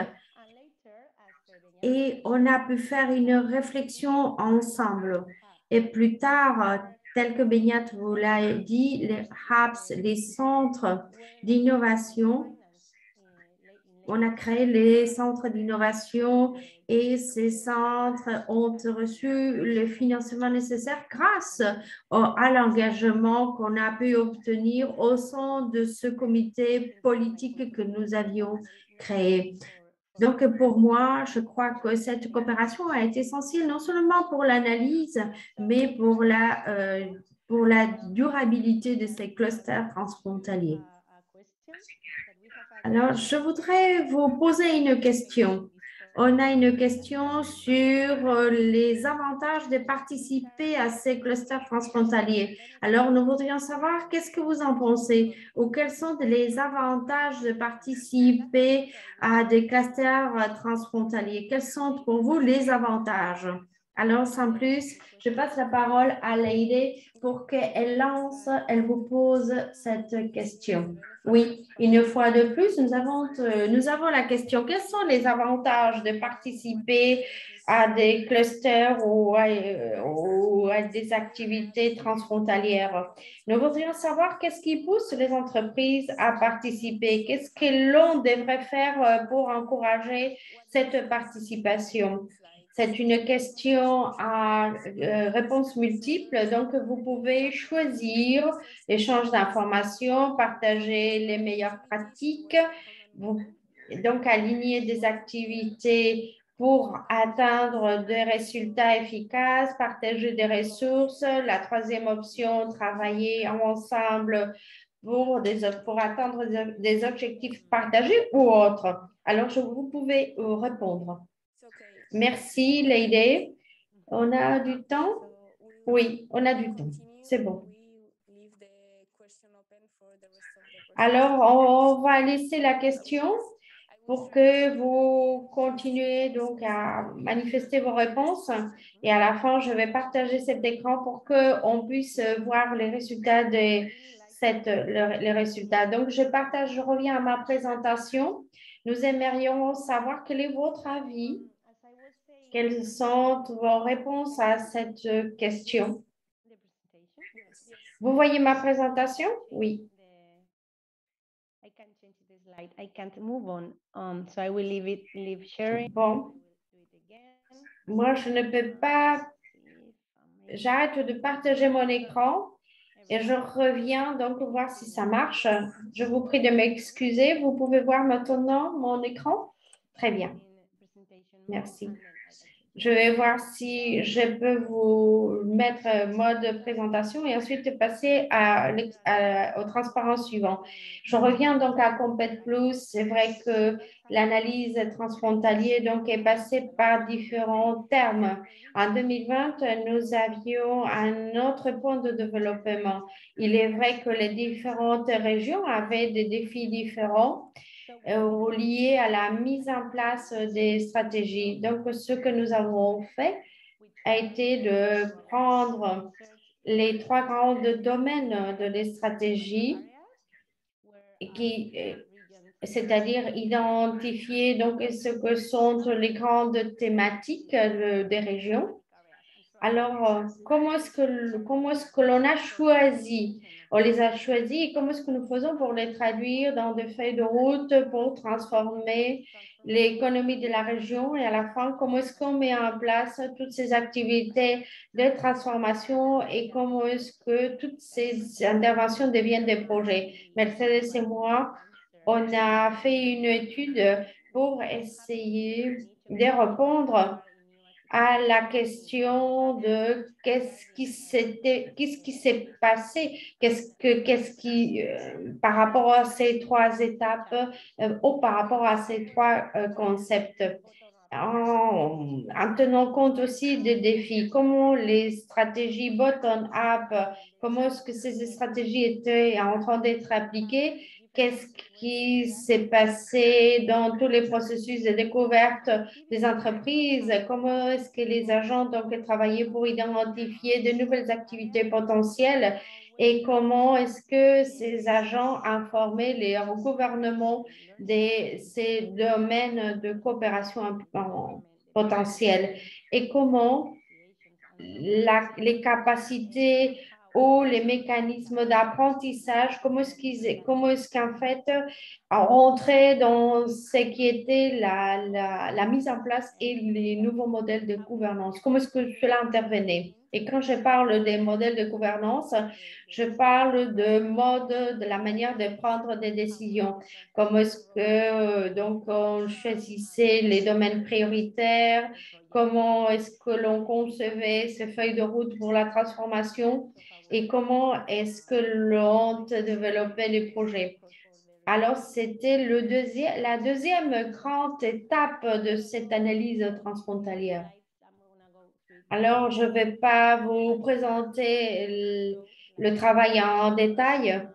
et on a pu faire une réflexion ensemble. Et plus tard, tel que Beñat vous l'a dit, les hubs, les centres d'innovation, on a créé les centres d'innovation et ces centres ont reçu le financement nécessaire grâce à l'engagement qu'on a pu obtenir au sein de ce comité politique que nous avions créé. Donc, pour moi, je crois que cette coopération a été essentielle non seulement pour l'analyse, mais pour la durabilité de ces clusters transfrontaliers. Alors, je voudrais vous poser une question. On a une question sur les avantages de participer à ces clusters transfrontaliers. Alors, nous voudrions savoir qu'est-ce que vous en pensez ou quels sont les avantages de participer à des clusters transfrontaliers. Quels sont pour vous les avantages? Alors, sans plus, je passe la parole à Leyde pour qu'elle elle vous pose cette question. Oui, une fois de plus, nous avons la question, quels sont les avantages de participer à des clusters ou à des activités transfrontalières? Nous voudrions savoir qu'est-ce qui pousse les entreprises à participer, qu'est-ce que l'on devrait faire pour encourager cette participation. C'est une question à réponse multiple, donc vous pouvez choisir l'échange d'informations, partager les meilleures pratiques, donc aligner des activités pour atteindre des résultats efficaces, partager des ressources. La troisième option, travailler ensemble pour atteindre des objectifs partagés ou autres. Alors, vous pouvez répondre. Merci, Leyde. On a du temps? Oui, on a du temps. C'est bon. Alors, on va laisser la question pour que vous continuez donc à manifester vos réponses. Et à la fin, je vais partager cet écran pour qu'on puisse voir les résultats les résultats. Donc, je reviens à ma présentation. Nous aimerions savoir quel est votre avis. Quelles sont vos réponses à cette question? Vous voyez ma présentation? Oui. Bon. Moi, je ne peux pas. J'arrête de partager mon écran et je reviens donc voir si ça marche. Je vous prie de m'excuser. Vous pouvez voir maintenant mon écran? Très bien. Merci. Je vais voir si je peux vous mettre mode présentation et ensuite passer au transparent suivant. Je reviens donc à Compet Plus. C'est vrai que l'analyse transfrontalière donc est passée par différents termes. En 2020, nous avions un autre point de développement. Il est vrai que les différentes régions avaient des défis différents liés à la mise en place des stratégies. Donc, ce que nous avons fait a été de prendre les trois grands domaines de les stratégies, c'est-à-dire identifier donc ce que sont les grandes thématiques des régions. Alors, comment est-ce que l'on a choisi? On les a choisis et comment est-ce que nous faisons pour les traduire dans des feuilles de route pour transformer l'économie de la région et à la fin, comment est-ce qu'on met en place toutes ces activités de transformation et comment est-ce que toutes ces interventions deviennent des projets? Mercedes et moi, on a fait une étude pour essayer de répondre à la question de qu'est-ce qui s'est passé, par rapport à ces trois étapes ou par rapport à ces trois concepts. En tenant compte aussi des défis, comment les stratégies bottom-up, comment est-ce que ces stratégies étaient en train d'être appliquées, qu'est-ce qui s'est passé dans tous les processus de découverte des entreprises, comment est-ce que les agents ont travaillé pour identifier de nouvelles activités potentielles et comment est-ce que ces agents informaient les gouvernements de ces domaines de coopération potentielle et comment les capacités ou les mécanismes d'apprentissage, comment est-ce qu'en fait, rentrer dans ce qui était la mise en place et les nouveaux modèles de gouvernance, comment est-ce que cela intervenait? Et quand je parle des modèles de gouvernance, je parle de la manière de prendre des décisions. Comment est-ce que donc on choisissait les domaines prioritaires? Comment est-ce que l'on concevait ces feuilles de route pour la transformation? Et comment est-ce que l'on développait les projets? Alors, c'était la deuxième grande étape de cette analyse transfrontalière. Alors, je ne vais pas vous présenter le travail en détail,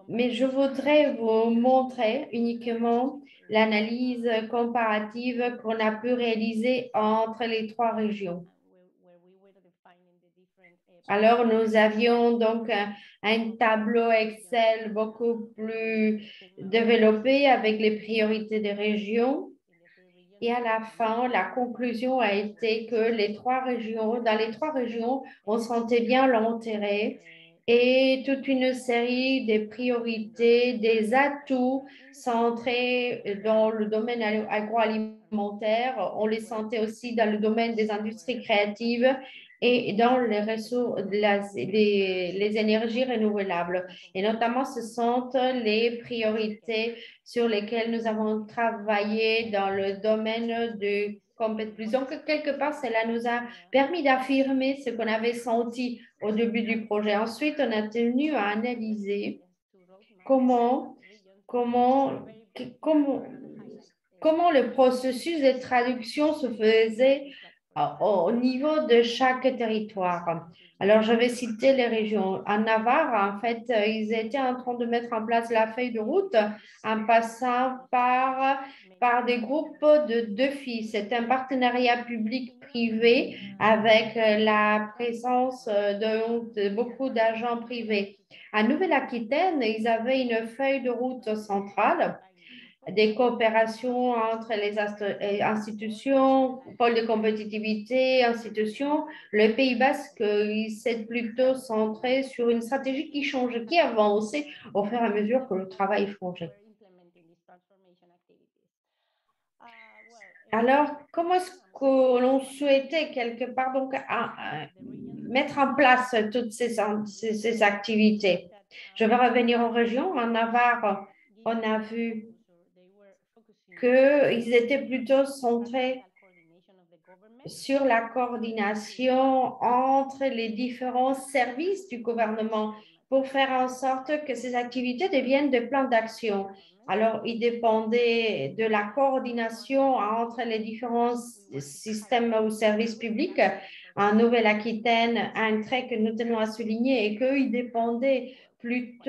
mais je voudrais vous montrer uniquement l'analyse comparative qu'on a pu réaliser entre les trois régions. Alors, nous avions donc un tableau Excel beaucoup plus développé avec les priorités des régions. Et à la fin, la conclusion a été que dans les trois régions, on sentait bien l'intérêt et toute une série de priorités, des atouts centrés dans le domaine agroalimentaire. On les sentait aussi dans le domaine des industries créatives et dans les ressources, les énergies renouvelables. Et notamment, ce sont les priorités sur lesquelles nous avons travaillé dans le domaine de Compét Plus. Donc, quelque part, cela nous a permis d'affirmer ce qu'on avait senti au début du projet. Ensuite, on a tenu à analyser comment le processus de traduction se faisait au niveau de chaque territoire. Alors, je vais citer les régions. En Navarre, en fait, ils étaient en train de mettre en place la feuille de route en passant par des groupes de défis. C'est un partenariat public-privé avec la présence de beaucoup d'agents privés. En Nouvelle-Aquitaine, ils avaient une feuille de route centrale, des coopérations entre les institutions, pôles de compétitivité, institutions. Le Pays Basque, il s'est plutôt centré sur une stratégie qui change, qui avance au fur et à mesure que le travail change. Alors, comment est-ce que l'on souhaitait quelque part donc mettre en place toutes ces activités? Je vais revenir en région. En Navarre, on a vu qu'ils étaient plutôt centrés sur la coordination entre les différents services du gouvernement pour faire en sorte que ces activités deviennent des plans d'action. Alors, il dépendait de la coordination entre les différents systèmes ou services publics. En Nouvelle-Aquitaine, un trait que nous tenons à souligner est qu'il dépendait il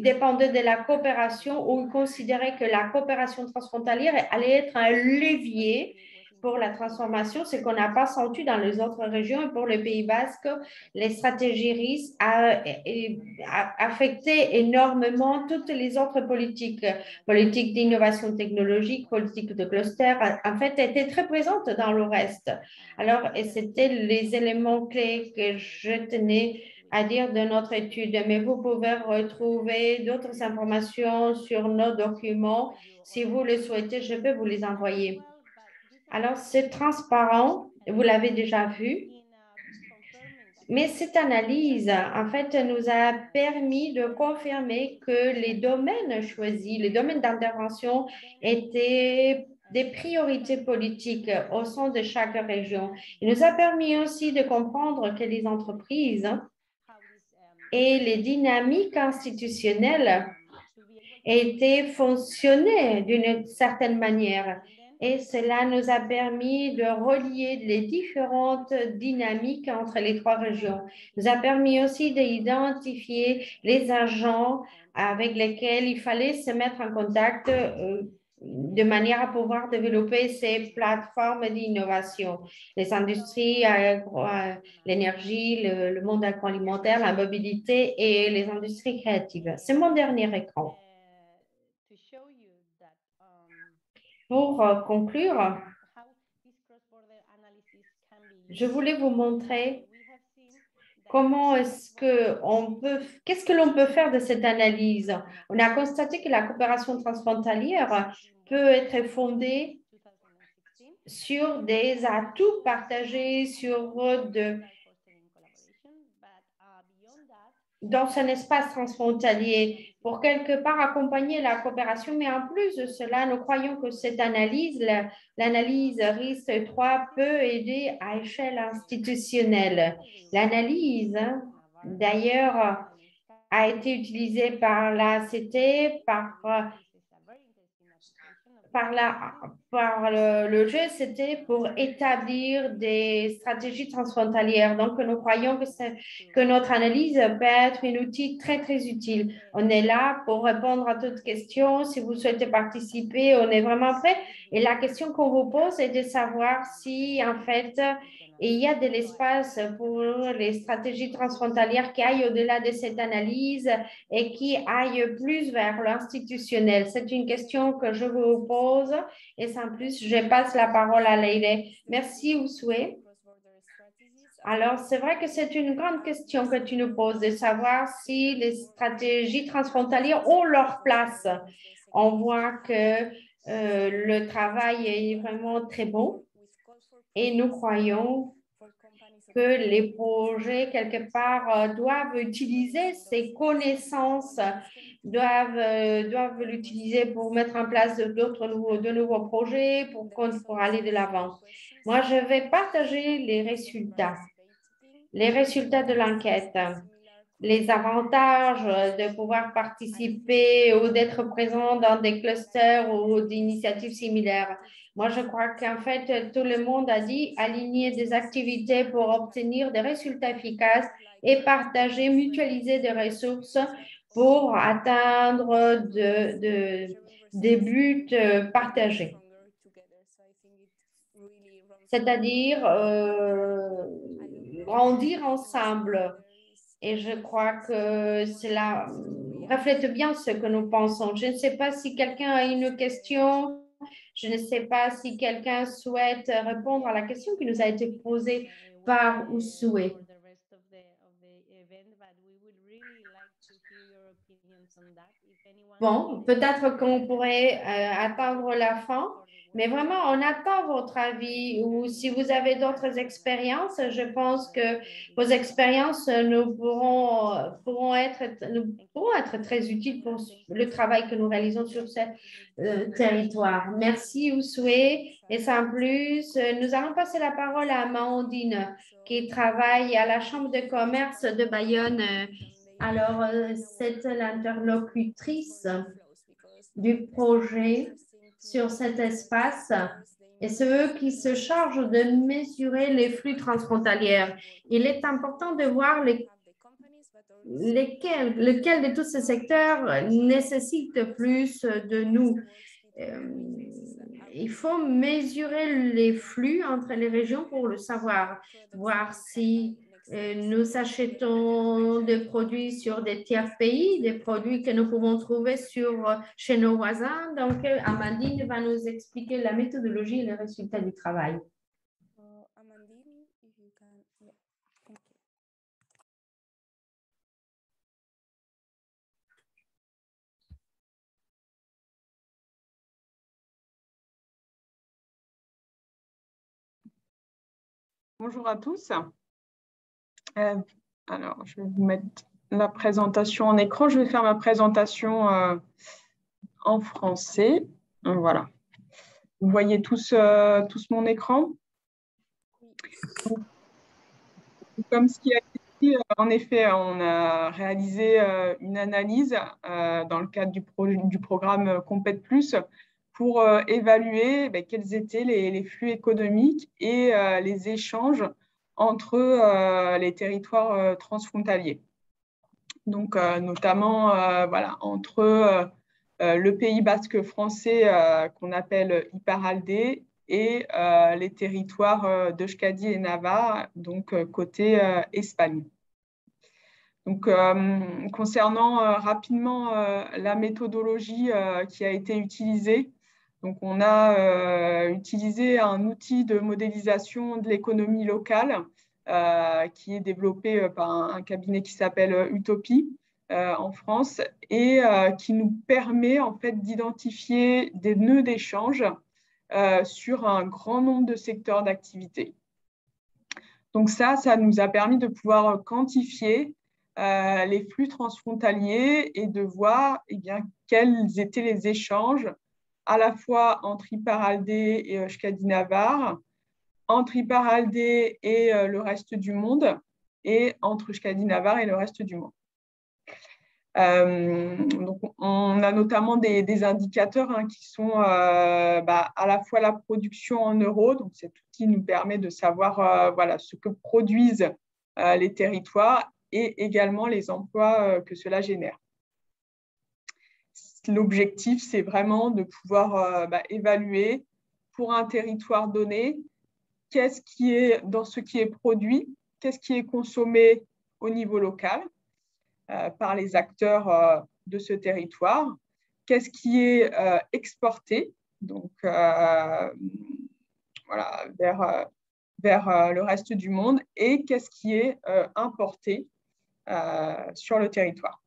dépendait de la coopération, où il considérait que la coopération transfrontalière allait être un levier pour la transformation, ce qu'on n'a pas senti dans les autres régions. Et pour le Pays Basque, les stratégies risques affectaient énormément toutes les autres politiques d'innovation technologique, politique de cluster, en fait, étaient très présentes dans le reste. Alors, c'était les éléments clés que je tenais à dire de notre étude, mais vous pouvez retrouver d'autres informations sur nos documents. Si vous le souhaitez, je peux vous les envoyer. Alors, c'est transparent, vous l'avez déjà vu, mais cette analyse, en fait, nous a permis de confirmer que les domaines choisis, les domaines d'intervention étaient des priorités politiques au sein de chaque région. Il nous a permis aussi de comprendre que les entreprises et les dynamiques institutionnelles fonctionnaient d'une certaine manière. Et cela nous a permis de relier les différentes dynamiques entre les trois régions. Nous a permis aussi d'identifier les agents avec lesquels il fallait se mettre en contact de manière à pouvoir développer ces plateformes d'innovation. Les industries, l'énergie, le monde agroalimentaire, la mobilité et les industries créatives. C'est mon dernier écran. Pour conclure, je voulais vous montrer qu'est-ce que l'on peut faire de cette analyse. On a constaté que la coopération transfrontalière peut être fondée sur des atouts partagés dans un espace transfrontalier pour quelque part accompagner la coopération. Mais en plus de cela, nous croyons que cette analyse, l'analyse RIS3 peut aider à échelle institutionnelle. L'analyse, d'ailleurs, a été utilisé par l'ACT, par le GCT pour établir des stratégies transfrontalières. Donc, nous croyons que notre analyse peut être un outil très, très utile. On est là pour répondre à toutes questions. Si vous souhaitez participer, on est vraiment prêt. Et la question qu'on vous pose est de savoir si, en fait, il y a de l'espace pour les stratégies transfrontalières qui aillent au-delà de cette analyse et qui aillent plus vers l'institutionnel. C'est une question que je vous pose et sans plus, je passe la parole à Leïla. Merci, Ousoué. Alors, c'est vrai que c'est une grande question que tu nous poses, de savoir si les stratégies transfrontalières ont leur place. On voit que le travail est vraiment très bon et nous croyons que les projets, quelque part, doivent utiliser ces connaissances, doivent l'utiliser pour mettre en place de nouveaux projets, pour aller de l'avant. Moi, je vais partager les résultats de l'enquête, les avantages de pouvoir participer ou d'être présent dans des clusters ou d'initiatives similaires. Moi, je crois qu'en fait, tout le monde a dit aligner des activités pour obtenir des résultats efficaces et partager, mutualiser des ressources pour atteindre des buts partagés. C'est-à-dire grandir ensemble. Et je crois que cela reflète bien ce que nous pensons. Je ne sais pas si quelqu'un a une question. Je ne sais pas si quelqu'un souhaite répondre à la question qui nous a été posée par Ousoué. Bon, peut-être qu'on pourrait attendre la fin, mais vraiment, on attend votre avis ou si vous avez d'autres expériences, je pense que vos expériences nous pourront être très utiles pour le travail que nous réalisons sur ce territoire. Merci, Ousoué. Et sans plus, nous allons passer la parole à Amandine, qui travaille à la Chambre de commerce de Bayonne. Alors, c'est l'interlocutrice du projet sur cet espace et c'est eux qui se chargent de mesurer les flux transfrontaliers. Il est important de voir lequel de tous ces secteurs nécessite plus de nous. Il faut mesurer les flux entre les régions pour le savoir, voir si nous achetons des produits sur des tiers pays, des produits que nous pouvons trouver chez nos voisins. Donc, Amandine va nous expliquer la méthodologie et les résultats du travail. Amandine, if you can. Yeah. Thank you. Bonjour à tous. Alors, je vais vous mettre la présentation en écran. Je vais faire ma présentation en français. Voilà. Vous voyez tous mon écran. Comme ce qui a été dit, en effet, on a réalisé une analyse dans le cadre du programme Compét Plus pour évaluer quels étaient les flux économiques et les échanges entre les territoires transfrontaliers. Donc, notamment voilà, entre le Pays basque français qu'on appelle Iparralde et les territoires d'Euskadi et Navarre, donc côté Espagne. Donc, concernant rapidement la méthodologie qui a été utilisée, donc on a utilisé un outil de modélisation de l'économie locale qui est développé par un cabinet qui s'appelle Utopie en France et qui nous permet en fait d'identifier des nœuds d'échange sur un grand nombre de secteurs d'activité. Donc ça nous a permis de pouvoir quantifier les flux transfrontaliers et de voir quels étaient les échanges à la fois entre Iparralde et Euskadi Navarre, entre Iparralde et le reste du monde, et entre Euskadi Navarre et le reste du monde. Donc, on a notamment des indicateurs qui sont à la fois la production en euros, donc cet outil nous permet de savoir voilà, ce que produisent les territoires et également les emplois que cela génère. L'objectif, c'est vraiment de pouvoir évaluer pour un territoire donné qu'est-ce qui est dans ce qui est produit, qu'est-ce qui est consommé au niveau local par les acteurs de ce territoire, qu'est-ce qui est exporté donc, voilà, vers le reste du monde et qu'est-ce qui est importé sur le territoire.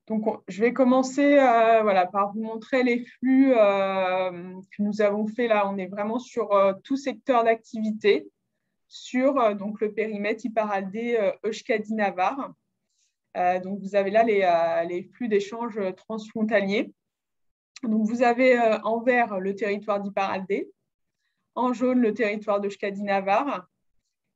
Donc, je vais commencer voilà, par vous montrer les flux que nous avons fait là. On est vraiment sur tout secteur d'activité, sur donc, le périmètre Iparaldé Euskadi-Navarre. Donc, vous avez là les flux d'échanges transfrontaliers. Donc, vous avez en vert le territoire d'Iparaldé, en jaune le territoire d'Euskadi-Navarre.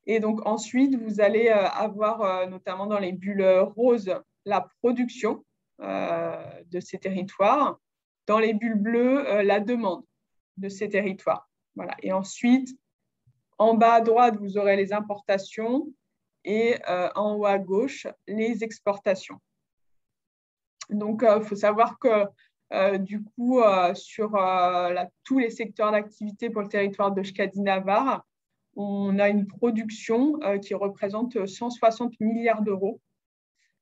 Et donc, ensuite, vous allez avoir notamment dans les bulles roses la production de ces territoires, dans les bulles bleues, la demande de ces territoires. Voilà. Et ensuite, en bas à droite, vous aurez les importations et en haut à gauche, les exportations. Donc, il faut savoir que du coup, sur tous les secteurs d'activité pour le territoire d'Euskadi-Navarre, on a une production qui représente 160 milliards d'euros.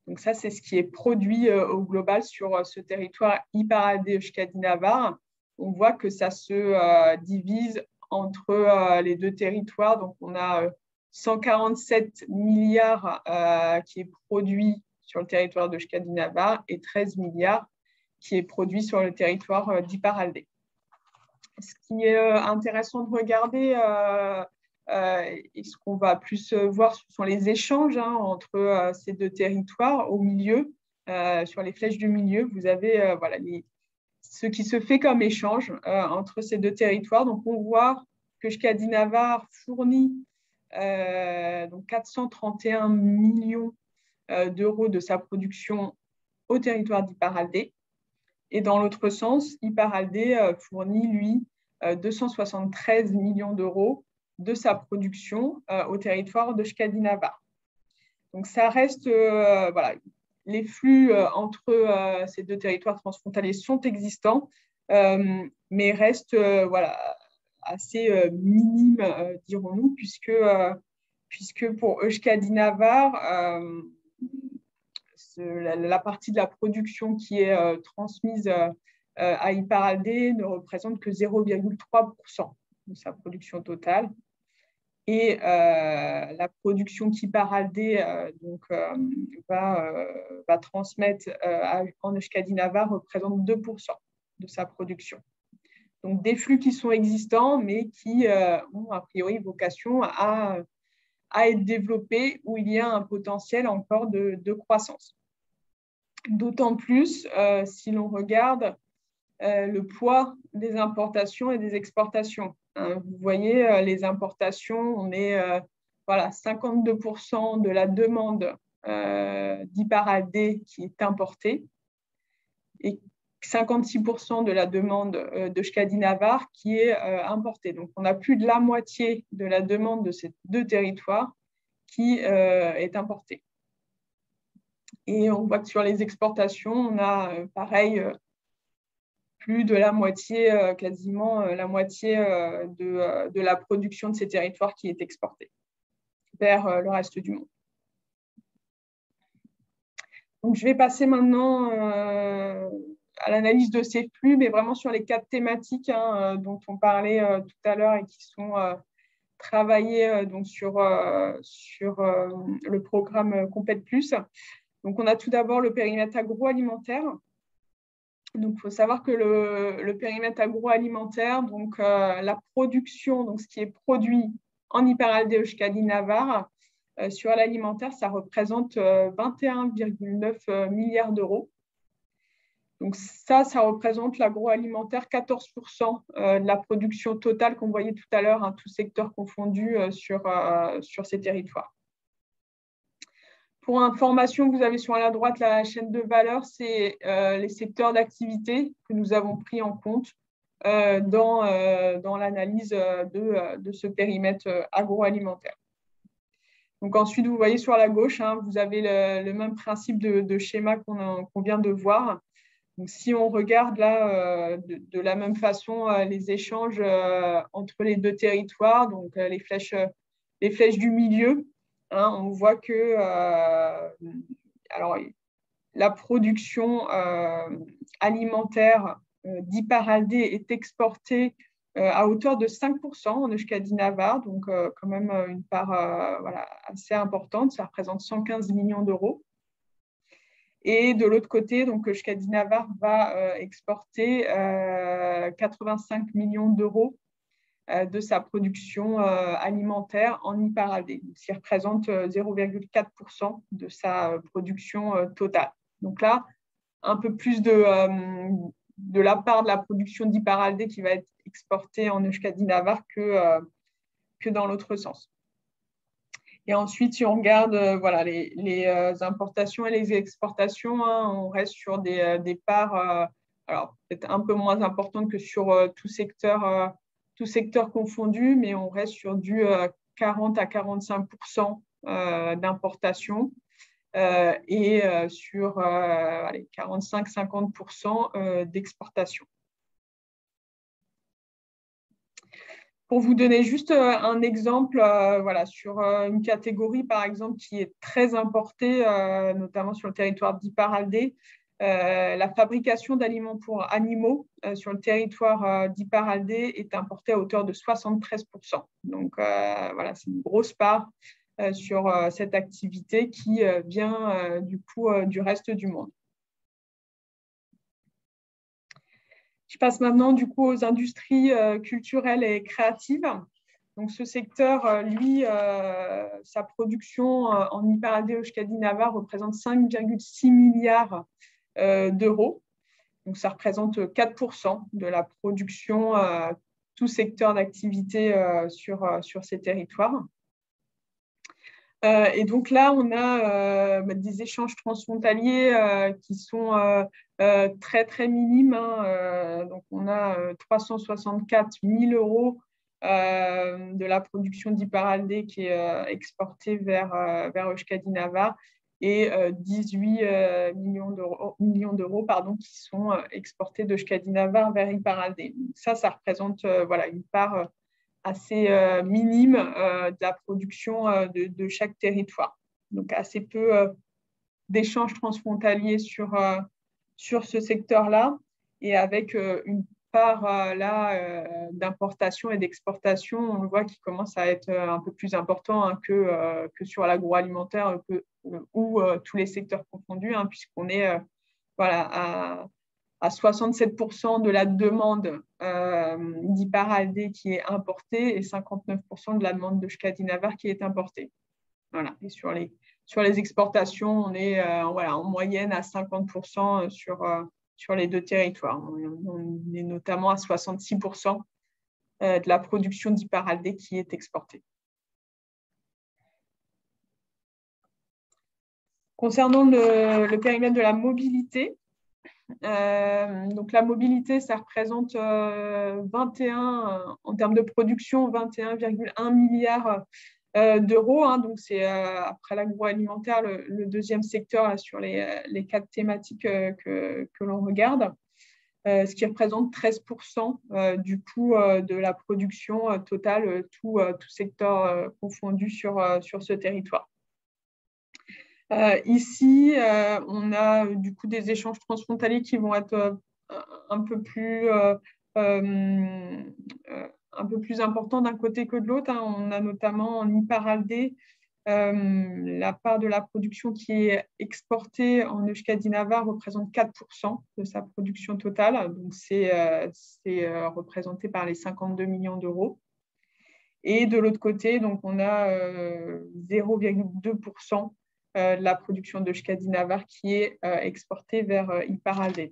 Donc ça, c'est ce qui est produit au global sur ce territoire Iparaldé Euskadi-Navarre. On voit que ça se divise entre les deux territoires. Donc, on a 147 milliards qui est produit sur le territoire d'Euskadi-Navarre et 13 milliards qui est produit sur le territoire d'Iparaldé. Ce qui est intéressant de regarder et ce qu'on va plus voir, ce sont les échanges entre ces deux territoires. Au milieu, sur les flèches du milieu, vous avez voilà, ce qui se fait comme échange entre ces deux territoires. Donc, on voit que Euskadi-Navarre fournit donc 431 millions d'euros de sa production au territoire d'Iparaldé. Et dans l'autre sens, Iparaldé fournit, lui, 273 millions d'euros de sa production au territoire d'Euskadi-Navarre. Donc, ça reste, voilà, les flux entre ces deux territoires transfrontaliers sont existants, mais restent voilà, assez minimes, dirons-nous, puisque pour Euskadi-Navarre, la partie de la production qui est transmise à Iparaldé ne représente que 0,3% de sa production totale. Et la production qu'Iparaldé va transmettre en Euskadi-Navarre représente 2% de sa production. Donc, des flux qui sont existants, mais qui ont a priori vocation à être développés, où il y a un potentiel encore de croissance. D'autant plus si l'on regarde le poids des importations et des exportations. Vous voyez, les importations, on est voilà, 52% de la demande d'Iparaldé qui est importée et 56% de la demande d'Euskadi-Navarre qui est importée. Donc, on a plus de la moitié de la demande de ces deux territoires qui est importée. Et on voit que sur les exportations, on a pareil, plus de la moitié, quasiment la moitié de la production de ces territoires qui est exportée vers le reste du monde. Donc, je vais passer maintenant à l'analyse de ces flux, mais vraiment sur les 4 thématiques dont on parlait tout à l'heure et qui sont travaillées donc sur le programme Compét Plus. Donc, on a tout d'abord le périmètre agroalimentaire. Donc, il faut savoir que le périmètre agroalimentaire, donc la production, donc ce qui est produit en Iparaldé Euskadi-Navarre sur l'alimentaire, ça représente 21,9 milliards d'euros. Donc, ça représente l'agroalimentaire 14% de la production totale qu'on voyait tout à l'heure, tout secteur confondu sur ces territoires. Pour information, vous avez sur la droite la chaîne de valeur, c'est les secteurs d'activité que nous avons pris en compte dans l'analyse de ce périmètre agroalimentaire. Donc ensuite, vous voyez sur la gauche, hein, vous avez le même principe de schéma qu'on vient de voir. Donc, si on regarde là de la même façon les échanges entre les deux territoires, donc les flèches du milieu, hein, on voit que alors, la production alimentaire d'Iparaldé est exportée à hauteur de 5% en Euskadi-Navarre, donc quand même une part voilà, assez importante, ça représente 115 millions d'euros. Et de l'autre côté, donc Euskadi-Navarre va exporter 85 millions d'euros de sa production alimentaire en Iparaldé, ce qui représente 0,4% de sa production totale. Donc là, un peu plus de la part de la production d'Iparaldé qui va être exportée en Euskadi-Navarre que dans l'autre sens. Et ensuite, si on regarde voilà, les importations et les exportations, hein, on reste sur des parts alors peut-être un peu moins importantes que sur tout secteur confondu, mais on reste sur du 40 à 45% d'importation et sur 45-50% d'exportation. Pour vous donner juste un exemple voilà, sur une catégorie, par exemple, qui est très importée, notamment sur le territoire d'Iparaldé, la fabrication d'aliments pour animaux sur le territoire d'Iparaldé est importée à hauteur de 73%. Donc, voilà, c'est une grosse part sur cette activité qui vient du coup du reste du monde. Je passe maintenant du coup aux industries culturelles et créatives. Donc ce secteur, lui, sa production en Iparaldé Euskadi-Navarre représente 5,6 milliards d'euros. Donc ça représente 4% de la production, tout secteur d'activité sur ces territoires. Et donc là, on a des échanges transfrontaliers qui sont très, très minimes. Hein. Donc, on a 364 000 euros de la production d'Iparaldé qui est exportée vers Euskadi-Navarre et 18 millions d'euros qui sont exportés d'Euskadi-Navarre vers Iparaldé. Ça représente voilà, une part assez minime de la production de chaque territoire. Donc, assez peu d'échanges transfrontaliers sur ce secteur-là et avec une part d'importation et d'exportation, on le voit qui commence à être un peu plus important hein, que sur l'agroalimentaire ou tous les secteurs confondus, hein, puisqu'on est voilà, à 67% de la demande d'Iparaldé qui est importée et 59% de la demande de Euskadi-Navarre qui est importée. Voilà. Et sur les exportations, on est voilà, en moyenne à 50% sur les deux territoires. On est notamment à 66% de la production d'Iparaldé qui est exportée. Concernant le périmètre de la mobilité, donc la mobilité, ça représente 21, en termes de production, 21,1 milliards d'euros. Hein, donc c'est après l'agroalimentaire le deuxième secteur là, sur les 4 thématiques que l'on regarde, ce qui représente 13% du coût de la production totale, tout secteur confondu sur ce territoire. Ici, on a du coup des échanges transfrontaliers qui vont être un peu plus importants d'un côté que de l'autre. Hein. On a notamment en Iparaldé la part de la production qui est exportée en Euskadi-Navarre représente 4% de sa production totale. Donc, c'est représenté par les 52 millions d'euros. Et de l'autre côté, donc, on a 0,2% de la production de Euskadi-Navarre qui est exportée vers Iparaldé,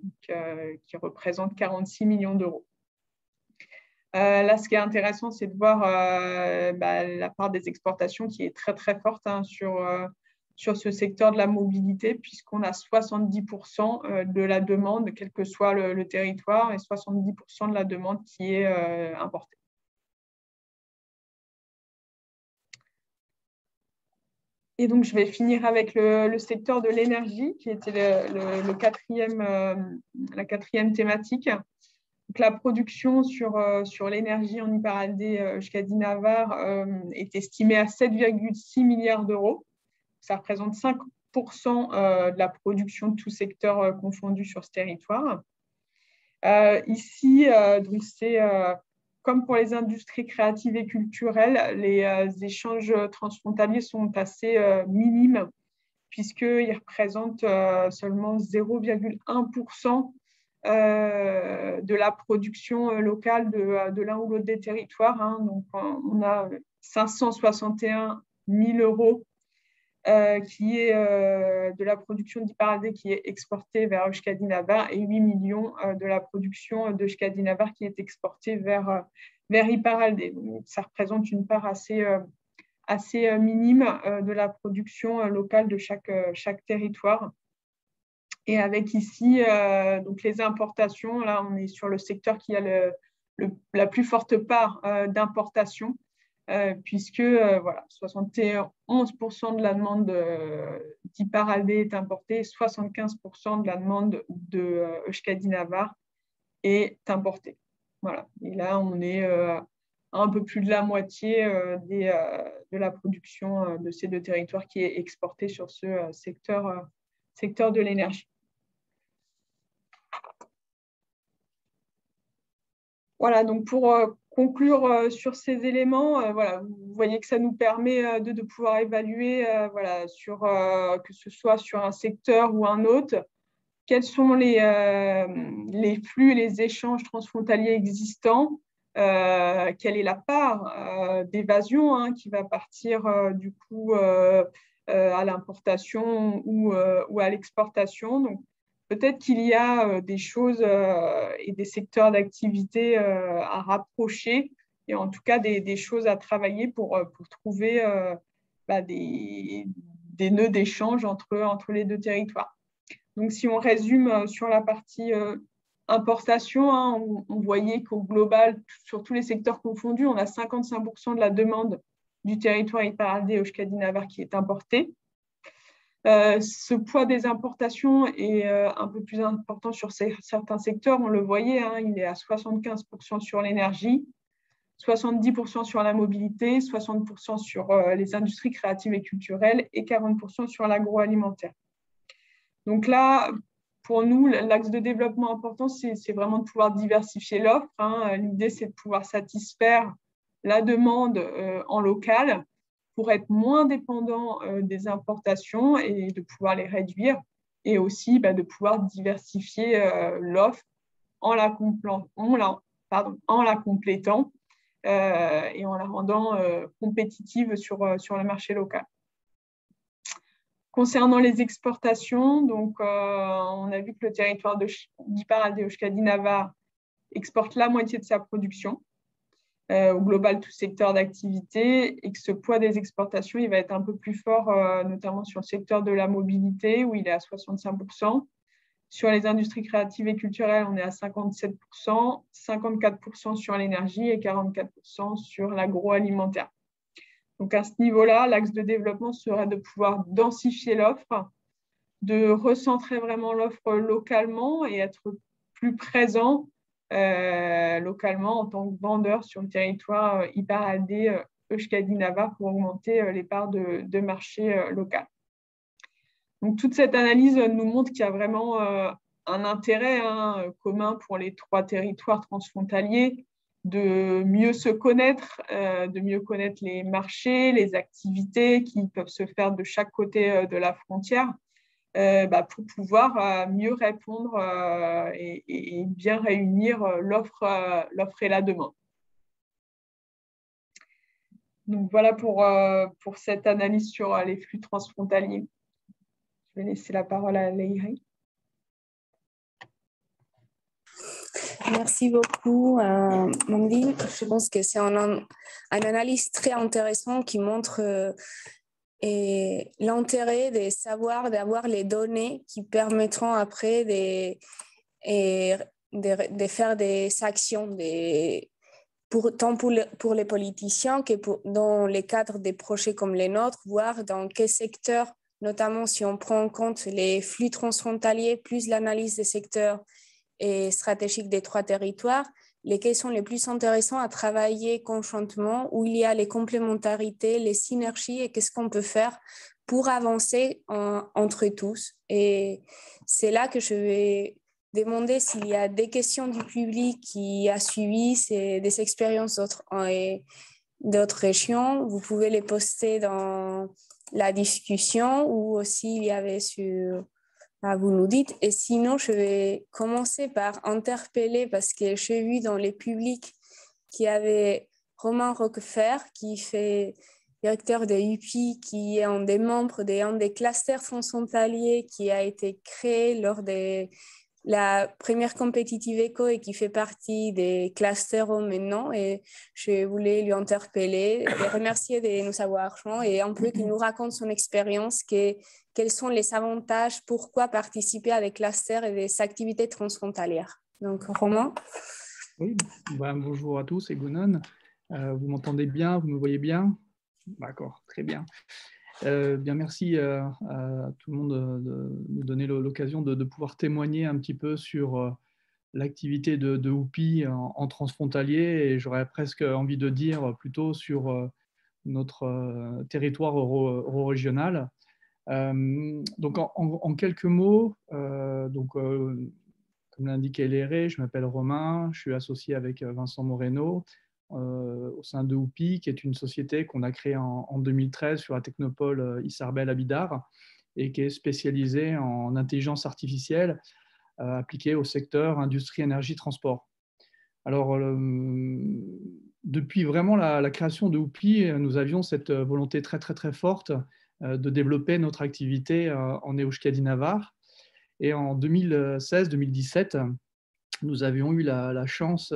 qui représente 46 millions d'euros. Là, ce qui est intéressant, c'est de voir la part des exportations qui est très, très forte hein, sur sur ce secteur de la mobilité, puisqu'on a 70% de la demande, quel que soit le territoire, et 70% de la demande qui est importée. Et donc, je vais finir avec le secteur de l'énergie, qui était la quatrième thématique. Donc, la production sur l'énergie en Hyper-Aldé Euskadi-Navarre est estimée à 7,6 milliards d'euros. Ça représente 5% de la production de tout secteur confondu sur ce territoire. Ici, donc c'est comme pour les industries créatives et culturelles, les échanges transfrontaliers sont assez minimes, puisqu'ils représentent seulement 0,1% de la production locale de l'un ou l'autre des territoires. Hein. Donc, on a 561 000 euros qui est de la production d'Hyper-Aldé qui est exportée vers Euskadi-Navarre et 8 millions de la production de Euskadi-Navarre qui est exportée vers Hyper-Aldé. Ça représente une part assez minime de la production locale de chaque territoire. Et avec ici, donc les importations, là on est sur le secteur qui a la plus forte part d'importation, puisque voilà, 71% de la demande d'Hyper-Aldé est importée, 75% de la demande de Euskadi-Navarre est importée. Voilà. Et là, on est un peu plus de la moitié de la production de ces deux territoires qui est exportée sur ce secteur de l'énergie. Voilà, donc pour conclure sur ces éléments, voilà, vous voyez que ça nous permet de pouvoir évaluer, voilà, que ce soit sur un secteur ou un autre, quels sont les flux et les échanges transfrontaliers existants, quelle est la part d'évasion hein, qui va partir du coup à l'importation ou à l'exportation. Donc, peut-être qu'il y a des choses et des secteurs d'activité à rapprocher et en tout cas des choses à travailler pour trouver des nœuds d'échange entre les deux territoires. Donc, si on résume sur la partie importation, hein, on voyait qu'au global, sur tous les secteurs confondus, on a 55% de la demande du territoire Hyper-Aldé Euskadi-Navarre qui est importée. Ce poids des importations est un peu plus important sur certains secteurs. On le voyait, hein, il est à 75% sur l'énergie, 70% sur la mobilité, 60% sur les industries créatives et culturelles et 40% sur l'agroalimentaire. Donc là, pour nous, l'axe de développement important, c'est vraiment de pouvoir diversifier l'offre. Hein. L'idée, c'est de pouvoir satisfaire la demande en local pour être moins dépendant des importations et de pouvoir les réduire et aussi de pouvoir diversifier l'offre en la complétant et en la rendant compétitive sur le marché local. Concernant les exportations, donc, on a vu que le territoire d'Hyper-Aldé Euskadi-Navarre exporte la moitié de sa production. Au global, tout secteur d'activité, et que ce poids des exportations, il va être un peu plus fort, notamment sur le secteur de la mobilité, où il est à 65%. Sur les industries créatives et culturelles, on est à 57%, 54% sur l'énergie et 44% sur l'agroalimentaire. Donc, à ce niveau-là, l'axe de développement serait de pouvoir densifier l'offre, de recentrer vraiment l'offre localement et être plus présent localement en tant que vendeur sur le territoire Hyper-Aldé Euskadi-Navarre pour augmenter les parts de marché local. Donc, toute cette analyse nous montre qu'il y a vraiment un intérêt commun pour les trois territoires transfrontaliers de mieux se connaître, de mieux connaître les marchés, les activités qui peuvent se faire de chaque côté de la frontière pour pouvoir mieux répondre et bien réunir l'offre et la demande. Donc voilà pour cette analyse sur les flux transfrontaliers. Je vais laisser la parole à Leïri. Merci beaucoup, Mandy. Je pense que c'est une analyse très intéressante qui montre et l'intérêt de savoir, d'avoir les données qui permettront après de faire des actions, tant pour les politiciens que dans les cadres des projets comme les nôtres, voir dans quel secteur, notamment si on prend en compte les flux transfrontaliers, plus l'analyse des secteurs et stratégiques des 3 territoires, lesquels sont les plus intéressants à travailler conjointement, où il y a les complémentarités, les synergies et qu'est-ce qu'on peut faire pour avancer entre tous. Et c'est là que je vais demander s'il y a des questions du public qui a suivi des expériences d'autres régions. Vous pouvez les poster dans la discussion ou aussi il y avait sur... vous nous dites. Et sinon, je vais commencer par interpeller parce que j'ai vu dans les publics qu'il y avait Romain Roquefort qui fait directeur de UPI, qui est un des membres d'un des clusters transfrontaliers qui a été créé lors de la première compétitive éco et qui fait partie des clusters maintenant. Et je voulais lui interpeller et remercier de nous avoir rejoints et un peu qu'il nous raconte son expérience, quels sont les avantages, pourquoi participer à des clusters et des activités transfrontalières. Donc, Romain. Oui, bonjour à tous, et Gonon. Vous m'entendez bien, vous me voyez bien? D'accord, très bien. Bien, merci à tout le monde de nous donner l'occasion de pouvoir témoigner un petit peu sur l'activité de UPI en transfrontalier, et j'aurais presque envie de dire plutôt sur notre territoire euro-régional. Donc en quelques mots, comme l'indiquait Léré, je m'appelle Romain, je suis associé avec Vincent Moreno au sein de UPI, qui est une société qu'on a créée en 2013 sur la technopole Isarbel à Bidart et qui est spécialisée en intelligence artificielle appliquée au secteur industrie, énergie, transport. Alors, depuis vraiment la création de UPI, nous avions cette volonté très, très, très forte de développer notre activité en Euskadi-Navarre. Et en 2016-2017, nous avions eu la chance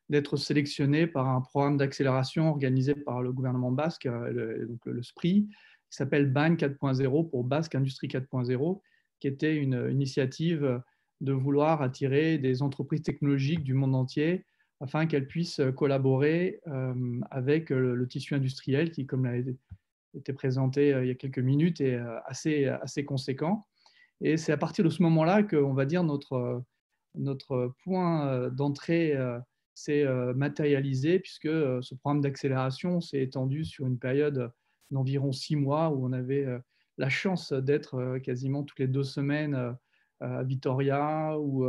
d'être sélectionnés par un programme d'accélération organisé par le gouvernement basque, donc le SPRI, qui s'appelle BAN 4.0 pour Basque Industrie 4.0, qui était une initiative de vouloir attirer des entreprises technologiques du monde entier afin qu'elles puissent collaborer avec le tissu industriel qui, comme l'a été présenté il y a quelques minutes, est assez conséquent. Et c'est à partir de ce moment-là qu'on va dire notre point d'entrée s'est matérialisé, puisque ce programme d'accélération s'est étendu sur une période d'environ 6 mois où on avait la chance d'être quasiment toutes les 2 semaines à Vitoria ou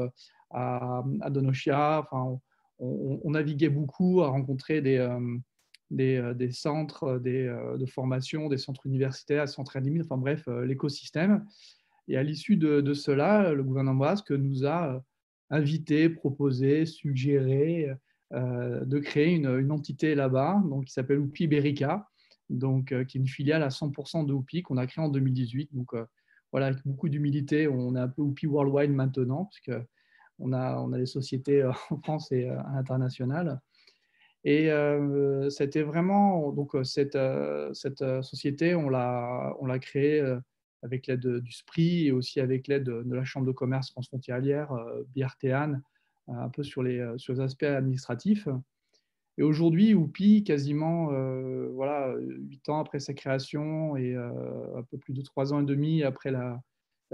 à Donostia. Enfin, on naviguait beaucoup à rencontrer des centres de formation, des centres universitaires, des centres académiques, enfin bref, l'écosystème. Et à l'issue de cela, le gouvernement basque nous a invité, proposé, suggéré de créer une entité là-bas, donc, qui s'appelle UPI Ibérica, donc, qui est une filiale à 100% de UPI qu'on a créée en 2018. Donc voilà, avec beaucoup d'humilité, on est un peu UPI Worldwide maintenant, puisqu'on a des sociétés en France et à l'international. Et c'était vraiment, donc cette société, on l'a créée avec l'aide du SPRI et aussi avec l'aide de la Chambre de commerce transfrontalière, Biartéane, un peu sur les aspects administratifs. Et aujourd'hui, UPI, quasiment 8 ans après sa création et un peu plus de 3 ans et demi après la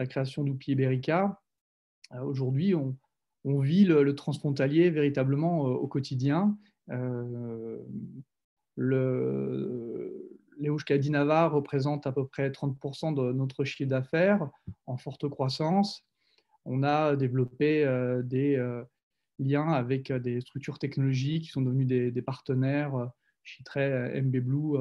création d'UPI Ibérica, aujourd'hui, on vit le transfrontalier véritablement au quotidien. L'Euskadi-Navarre représente à peu près 30% de notre chiffre d'affaires en forte croissance. On a développé des liens avec des structures technologiques qui sont devenues des partenaires. Je citerai MB Blue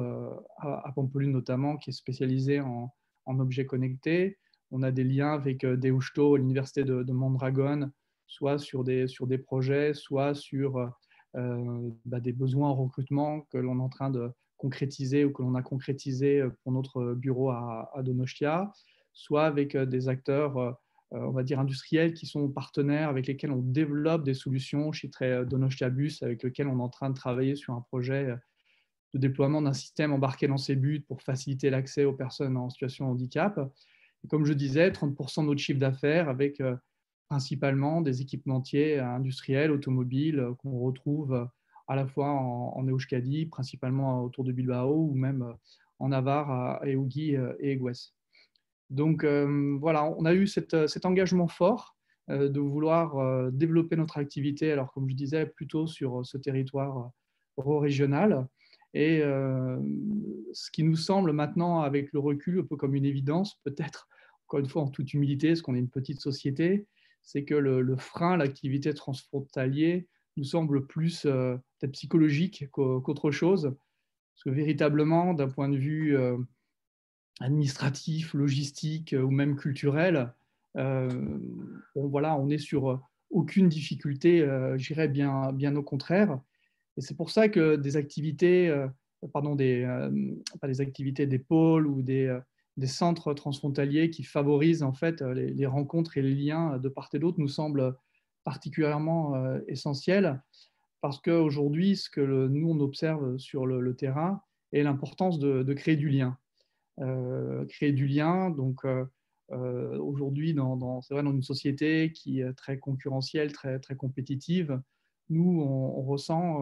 à Pampelune notamment, qui est spécialisé en objets connectés. On a des liens avec Deusto, l'université de Mondragon, soit sur des projets, soit sur des besoins en recrutement que l'on est en train de concrétiser ou que l'on a concrétisé pour notre bureau à Donostia, soit avec des acteurs, on va dire industriels, qui sont partenaires avec lesquels on développe des solutions. Je citerai Donostia Bus, avec lequel on est en train de travailler sur un projet de déploiement d'un système embarqué dans ses buts pour faciliter l'accès aux personnes en situation de handicap. Et comme je disais, 30% de notre chiffre d'affaires avec principalement des équipementiers industriels, automobiles, qu'on retrouve à la fois en Euskadi, principalement autour de Bilbao, ou même en Navarre, à Eugui et Egues. Donc voilà, on a eu cet engagement fort de vouloir développer notre activité, alors comme je disais, plutôt sur ce territoire euro-régional. Et ce qui nous semble maintenant, avec le recul, un peu comme une évidence, peut-être, encore une fois, en toute humilité, parce qu'on est une petite société, c'est que le frein à l'activité transfrontalière nous semble plus peut-être psychologique qu'autre chose. Parce que véritablement, d'un point de vue administratif, logistique ou même culturel, bon, voilà, on est sur aucune difficulté, j'irais bien au contraire. Et c'est pour ça que des activités, pas des activités, des pôles ou des centres transfrontaliers qui favorisent en fait les rencontres et les liens de part et d'autre nous semblent particulièrement essentiels, parce qu'aujourd'hui, ce que nous on observe sur le terrain est l'importance de créer du lien. Créer du lien, donc aujourd'hui, c'est vrai, dans une société qui est très concurrentielle, très compétitive, nous, on ressent,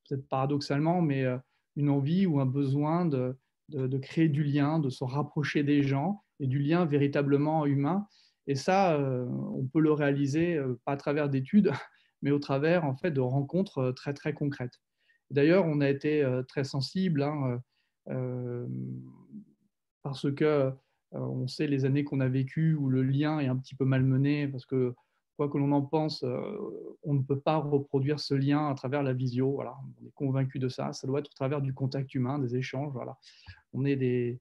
peut-être paradoxalement, mais une envie ou un besoin de créer du lien, de se rapprocher des gens, et du lien véritablement humain. Et ça, on peut le réaliser pas à travers d'études, mais au travers en fait, de rencontres très concrètes. D'ailleurs, on a été très sensible, hein, parce que on sait les années qu'on a vécues où le lien est un petit peu malmené, parce que quoi que l'on en pense, on ne peut pas reproduire ce lien à travers la visio. Voilà. On est convaincu de ça. Ça doit être au travers du contact humain, des échanges. Voilà. On est des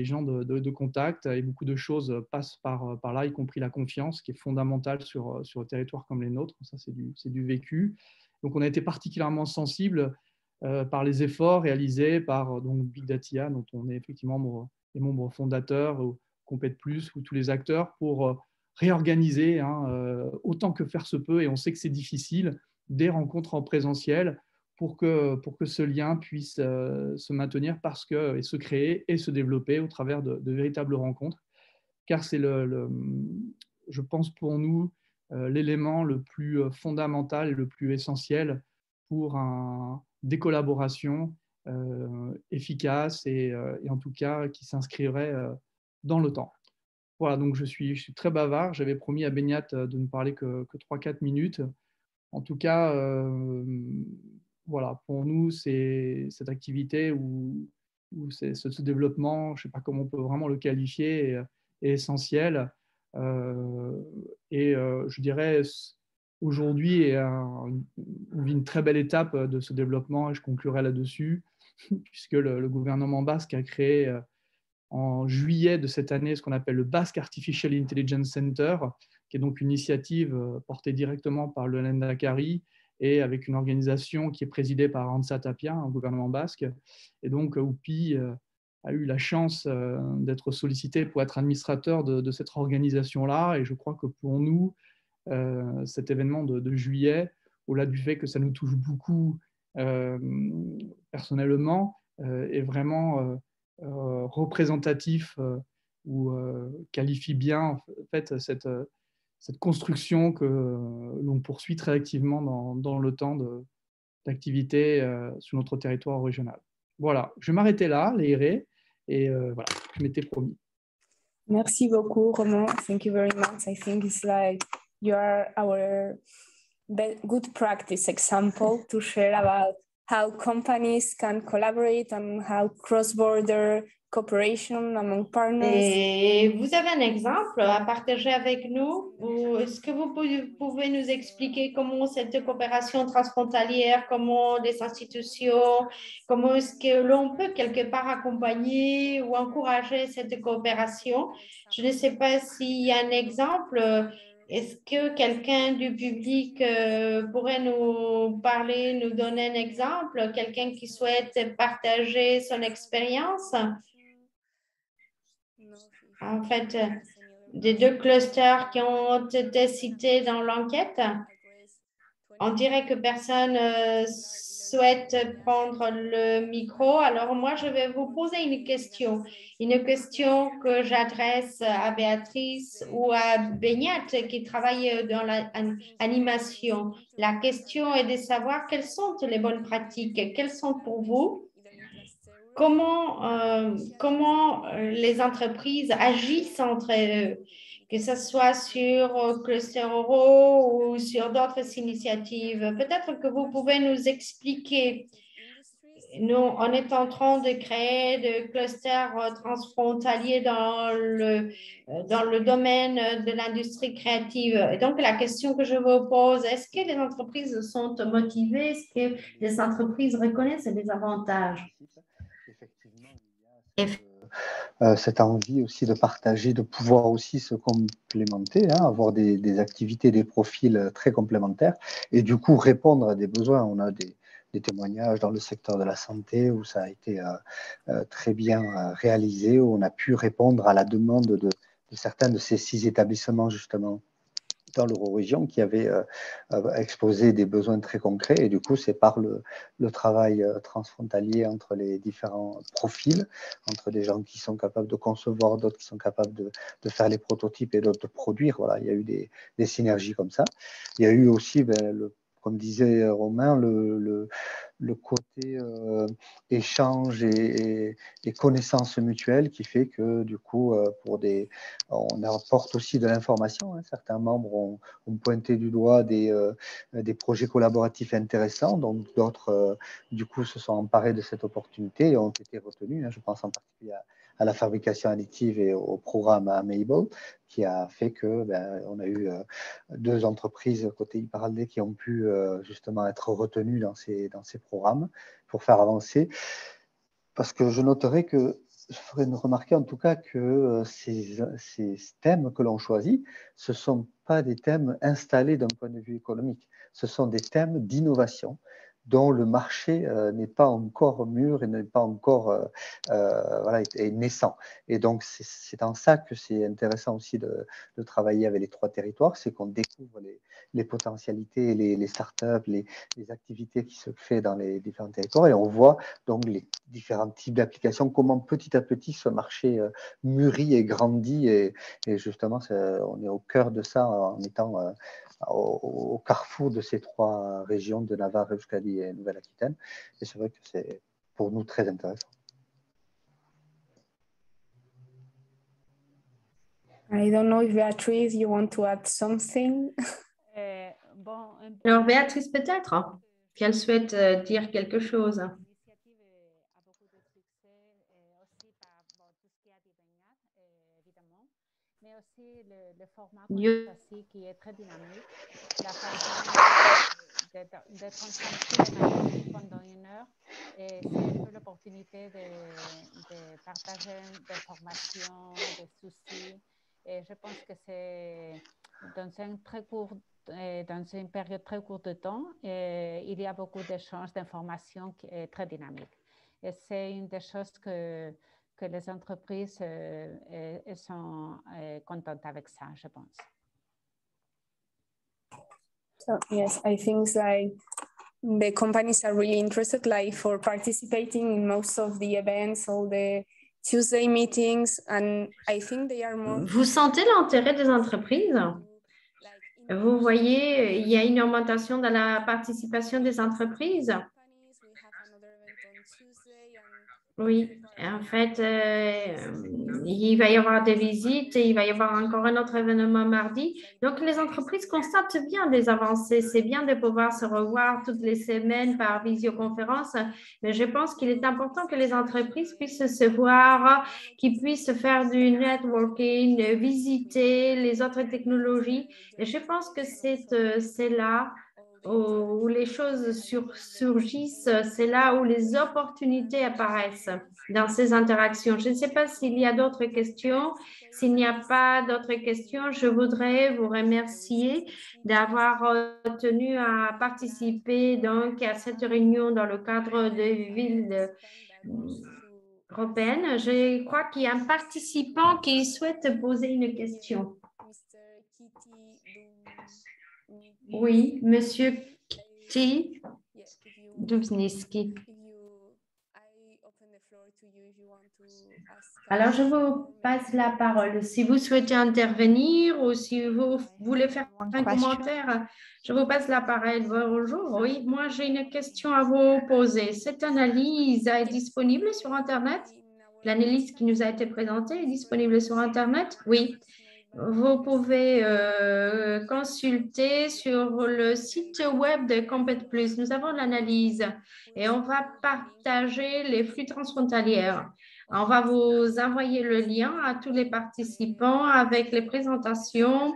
gens de contact, et beaucoup de choses passent par là, y compris la confiance, qui est fondamentale sur un territoire comme les nôtres. Ça, c'est du vécu. Donc, on a été particulièrement sensible par les efforts réalisés par donc, Big Datia, dont on est effectivement les membres fondateurs, ou Compet Plus, ou tous les acteurs, pour réorganiser autant que faire se peut, et on sait que c'est difficile, des rencontres en présentiel pour que ce lien puisse se maintenir et se créer et se développer au travers de véritables rencontres. Car c'est, je pense pour nous, l'élément le plus fondamental et le plus essentiel pour des collaborations efficaces et en tout cas qui s'inscriraient dans le temps. Voilà, donc je suis très bavard. J'avais promis à Beñat de ne parler que 3-4 minutes. En tout cas, voilà, pour nous, c'est cette activité où ce développement, je ne sais pas comment on peut vraiment le qualifier, est essentiel. Je dirais, aujourd'hui, on vit une très belle étape de ce développement, et je conclurai là-dessus, puisque le gouvernement basque a créé en juillet de cette année ce qu'on appelle le Basque Artificial Intelligence Center, qui est donc une initiative portée directement par le Lehendakari et avec une organisation qui est présidée par Arantxa Tapia, un gouvernement basque. Et donc, UPI a eu la chance d'être sollicité pour être administrateur de cette organisation-là. Et je crois que pour nous, cet événement de juillet, au-delà du fait que ça nous touche beaucoup personnellement, est vraiment représentatif ou qualifie bien en fait cette construction que l'on poursuit très activement dans le temps d'activité sur notre territoire régional. Voilà, je vais m'arrêter là, Leire, et voilà, je m'étais promis. Merci beaucoup, Romain. Thank you very much. I think it's like you are our good practice example to share about how companies can collaborate and how cross-border cooperation among partners. Et vous avez un exemple à partager avec nous? Est-ce que vous pouvez nous expliquer comment cette coopération transfrontalière, comment les institutions, comment est-ce que l'on peut quelque part accompagner ou encourager cette coopération? Je ne sais pas s'il y a un exemple. Est-ce que quelqu'un du public pourrait nous parler, nous donner un exemple, quelqu'un qui souhaite partager son expérience? En fait, des 2 clusters qui ont été cités dans l'enquête, on dirait que personne souhaite prendre le micro. Alors, moi, je vais vous poser une question que j'adresse à Béatrice ou à Beñat qui travaille dans l'animation. La question est de savoir quelles sont les bonnes pratiques, quelles sont pour vous, comment les entreprises agissent entre eux, que ce soit sur Cluster Euro ou sur d'autres initiatives. Peut-être que vous pouvez nous expliquer. Nous, on est en train de créer des clusters transfrontaliers dans le domaine de l'industrie créative. Et donc, la question que je vous pose, est-ce que les entreprises sont motivées? Est-ce que les entreprises reconnaissent les avantages? Effectivement, il y a cette envie aussi de partager, de pouvoir aussi se complémenter, hein, avoir des activités, des profils très complémentaires et du coup répondre à des besoins. On a des témoignages dans le secteur de la santé où ça a été très bien réalisé, où on a pu répondre à la demande de certains de ces 6 établissements justement dans l'Eurorégion qui avaient exposé des besoins très concrets. Et du coup, c'est par le travail transfrontalier entre les différents profils, entre des gens qui sont capables de concevoir, d'autres qui sont capables de faire les prototypes et d'autres de produire. Voilà, il y a eu des synergies comme ça. Il y a eu aussi, comme disait Romain, le côté échange et connaissance mutuelle qui fait que du coup, on apporte aussi de l'information. Hein. Certains membres ont pointé du doigt des projets collaboratifs intéressants, donc d'autres du coup se sont emparés de cette opportunité et ont été retenus. Hein. Je pense en particulier à la fabrication additive et au programme Amable, qui a fait que on a eu 2 entreprises côté Hyperalde qui ont pu justement être retenues dans ces programmes pour faire avancer. Parce que je noterai que je ferai remarquer en tout cas que ces thèmes que l'on choisit, ce ne sont pas des thèmes installés d'un point de vue économique, ce sont des thèmes d'innovation dont le marché n'est pas encore mûr et n'est pas encore est naissant. Et donc, c'est en ça que c'est intéressant aussi de travailler avec les 3 territoires, c'est qu'on découvre les potentialités, les startups, les activités qui se créent dans les différents territoires et on voit donc les différents types d'applications, comment petit à petit ce marché mûrit et grandit et justement, on est au cœur de ça en étant au carrefour de ces 3 régions de Navarre, Euskadi et Nouvelle-Aquitaine. Et c'est vrai que c'est pour nous très intéressant. I don't know if Beatrice, you want to add something? Alors, Béatrice, peut-être qu'elle souhaite dire quelque chose. Mais aussi le format aussi qui est très dynamique, la façon d'être ensemble pendant 1 heure, et c'est un peu l'opportunité de partager des informations, des soucis, et je pense que c'est dans une période très courte de temps, il y a beaucoup d'échanges d'informations qui est très dynamique. Et c'est une des choses que les entreprises sont contentes avec ça, je pense. So, yes, I think the companies are really interested for participating in most of the events, all the Tuesday meetings, and I think they are more... Vous sentez l'intérêt des entreprises? Vous voyez, il y a une augmentation dans la participation des entreprises. Oui, en fait, il va y avoir des visites et il va y avoir encore un autre événement mardi. Donc, les entreprises constatent bien des avancées. C'est bien de pouvoir se revoir toutes les semaines par visioconférence, mais je pense qu'il est important que les entreprises puissent se voir, qu'ils puissent faire du networking, visiter les autres technologies. Et je pense que c'est là où les choses surgissent, c'est là où les opportunités apparaissent dans ces interactions. Je ne sais pas s'il y a d'autres questions. S'il n'y a pas d'autres questions, je voudrais vous remercier d'avoir tenu à participer donc à cette réunion dans le cadre de villes européennes. Je crois qu'il y a un participant qui souhaite poser une question. Oui, Monsieur Kitty, Dubniski. Alors, je vous passe la parole. Si vous souhaitez intervenir ou si vous voulez faire un commentaire, je vous passe la parole. Bonjour. Oui, moi, j'ai une question à vous poser. Cette analyse est disponible sur Internet? L'analyse qui nous a été présentée est disponible sur Internet? Oui. Vous pouvez consulter sur le site web de Compet Plus. Nous avons l'analyse et on va partager les flux transfrontaliers. On va vous envoyer le lien à tous les participants avec les présentations,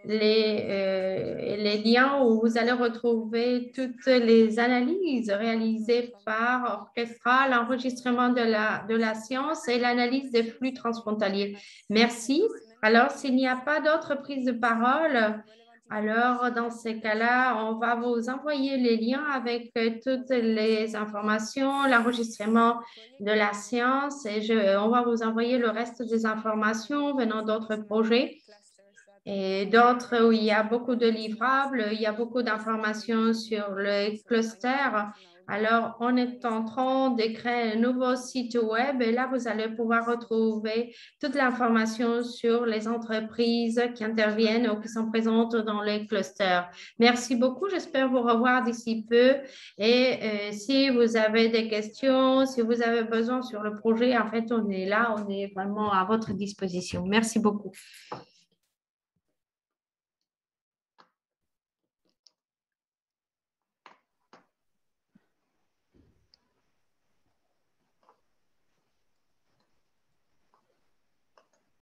les liens où vous allez retrouver toutes les analyses réalisées par Orchestra, l'enregistrement de la science et l'analyse des flux transfrontaliers. Merci. Alors, s'il n'y a pas d'autres prises de parole, alors dans ces cas-là, on va vous envoyer les liens avec toutes les informations, l'enregistrement de la science et on va vous envoyer le reste des informations venant d'autres projets et d'autres où il y a beaucoup de livrables, il y a beaucoup d'informations sur le cluster. Alors, on est en train de créer un nouveau site web et là, vous allez pouvoir retrouver toute l'information sur les entreprises qui interviennent ou qui sont présentes dans les clusters. Merci beaucoup. J'espère vous revoir d'ici peu. Et si vous avez des questions, si vous avez besoin sur le projet, en fait, on est là, on est vraiment à votre disposition. Merci beaucoup.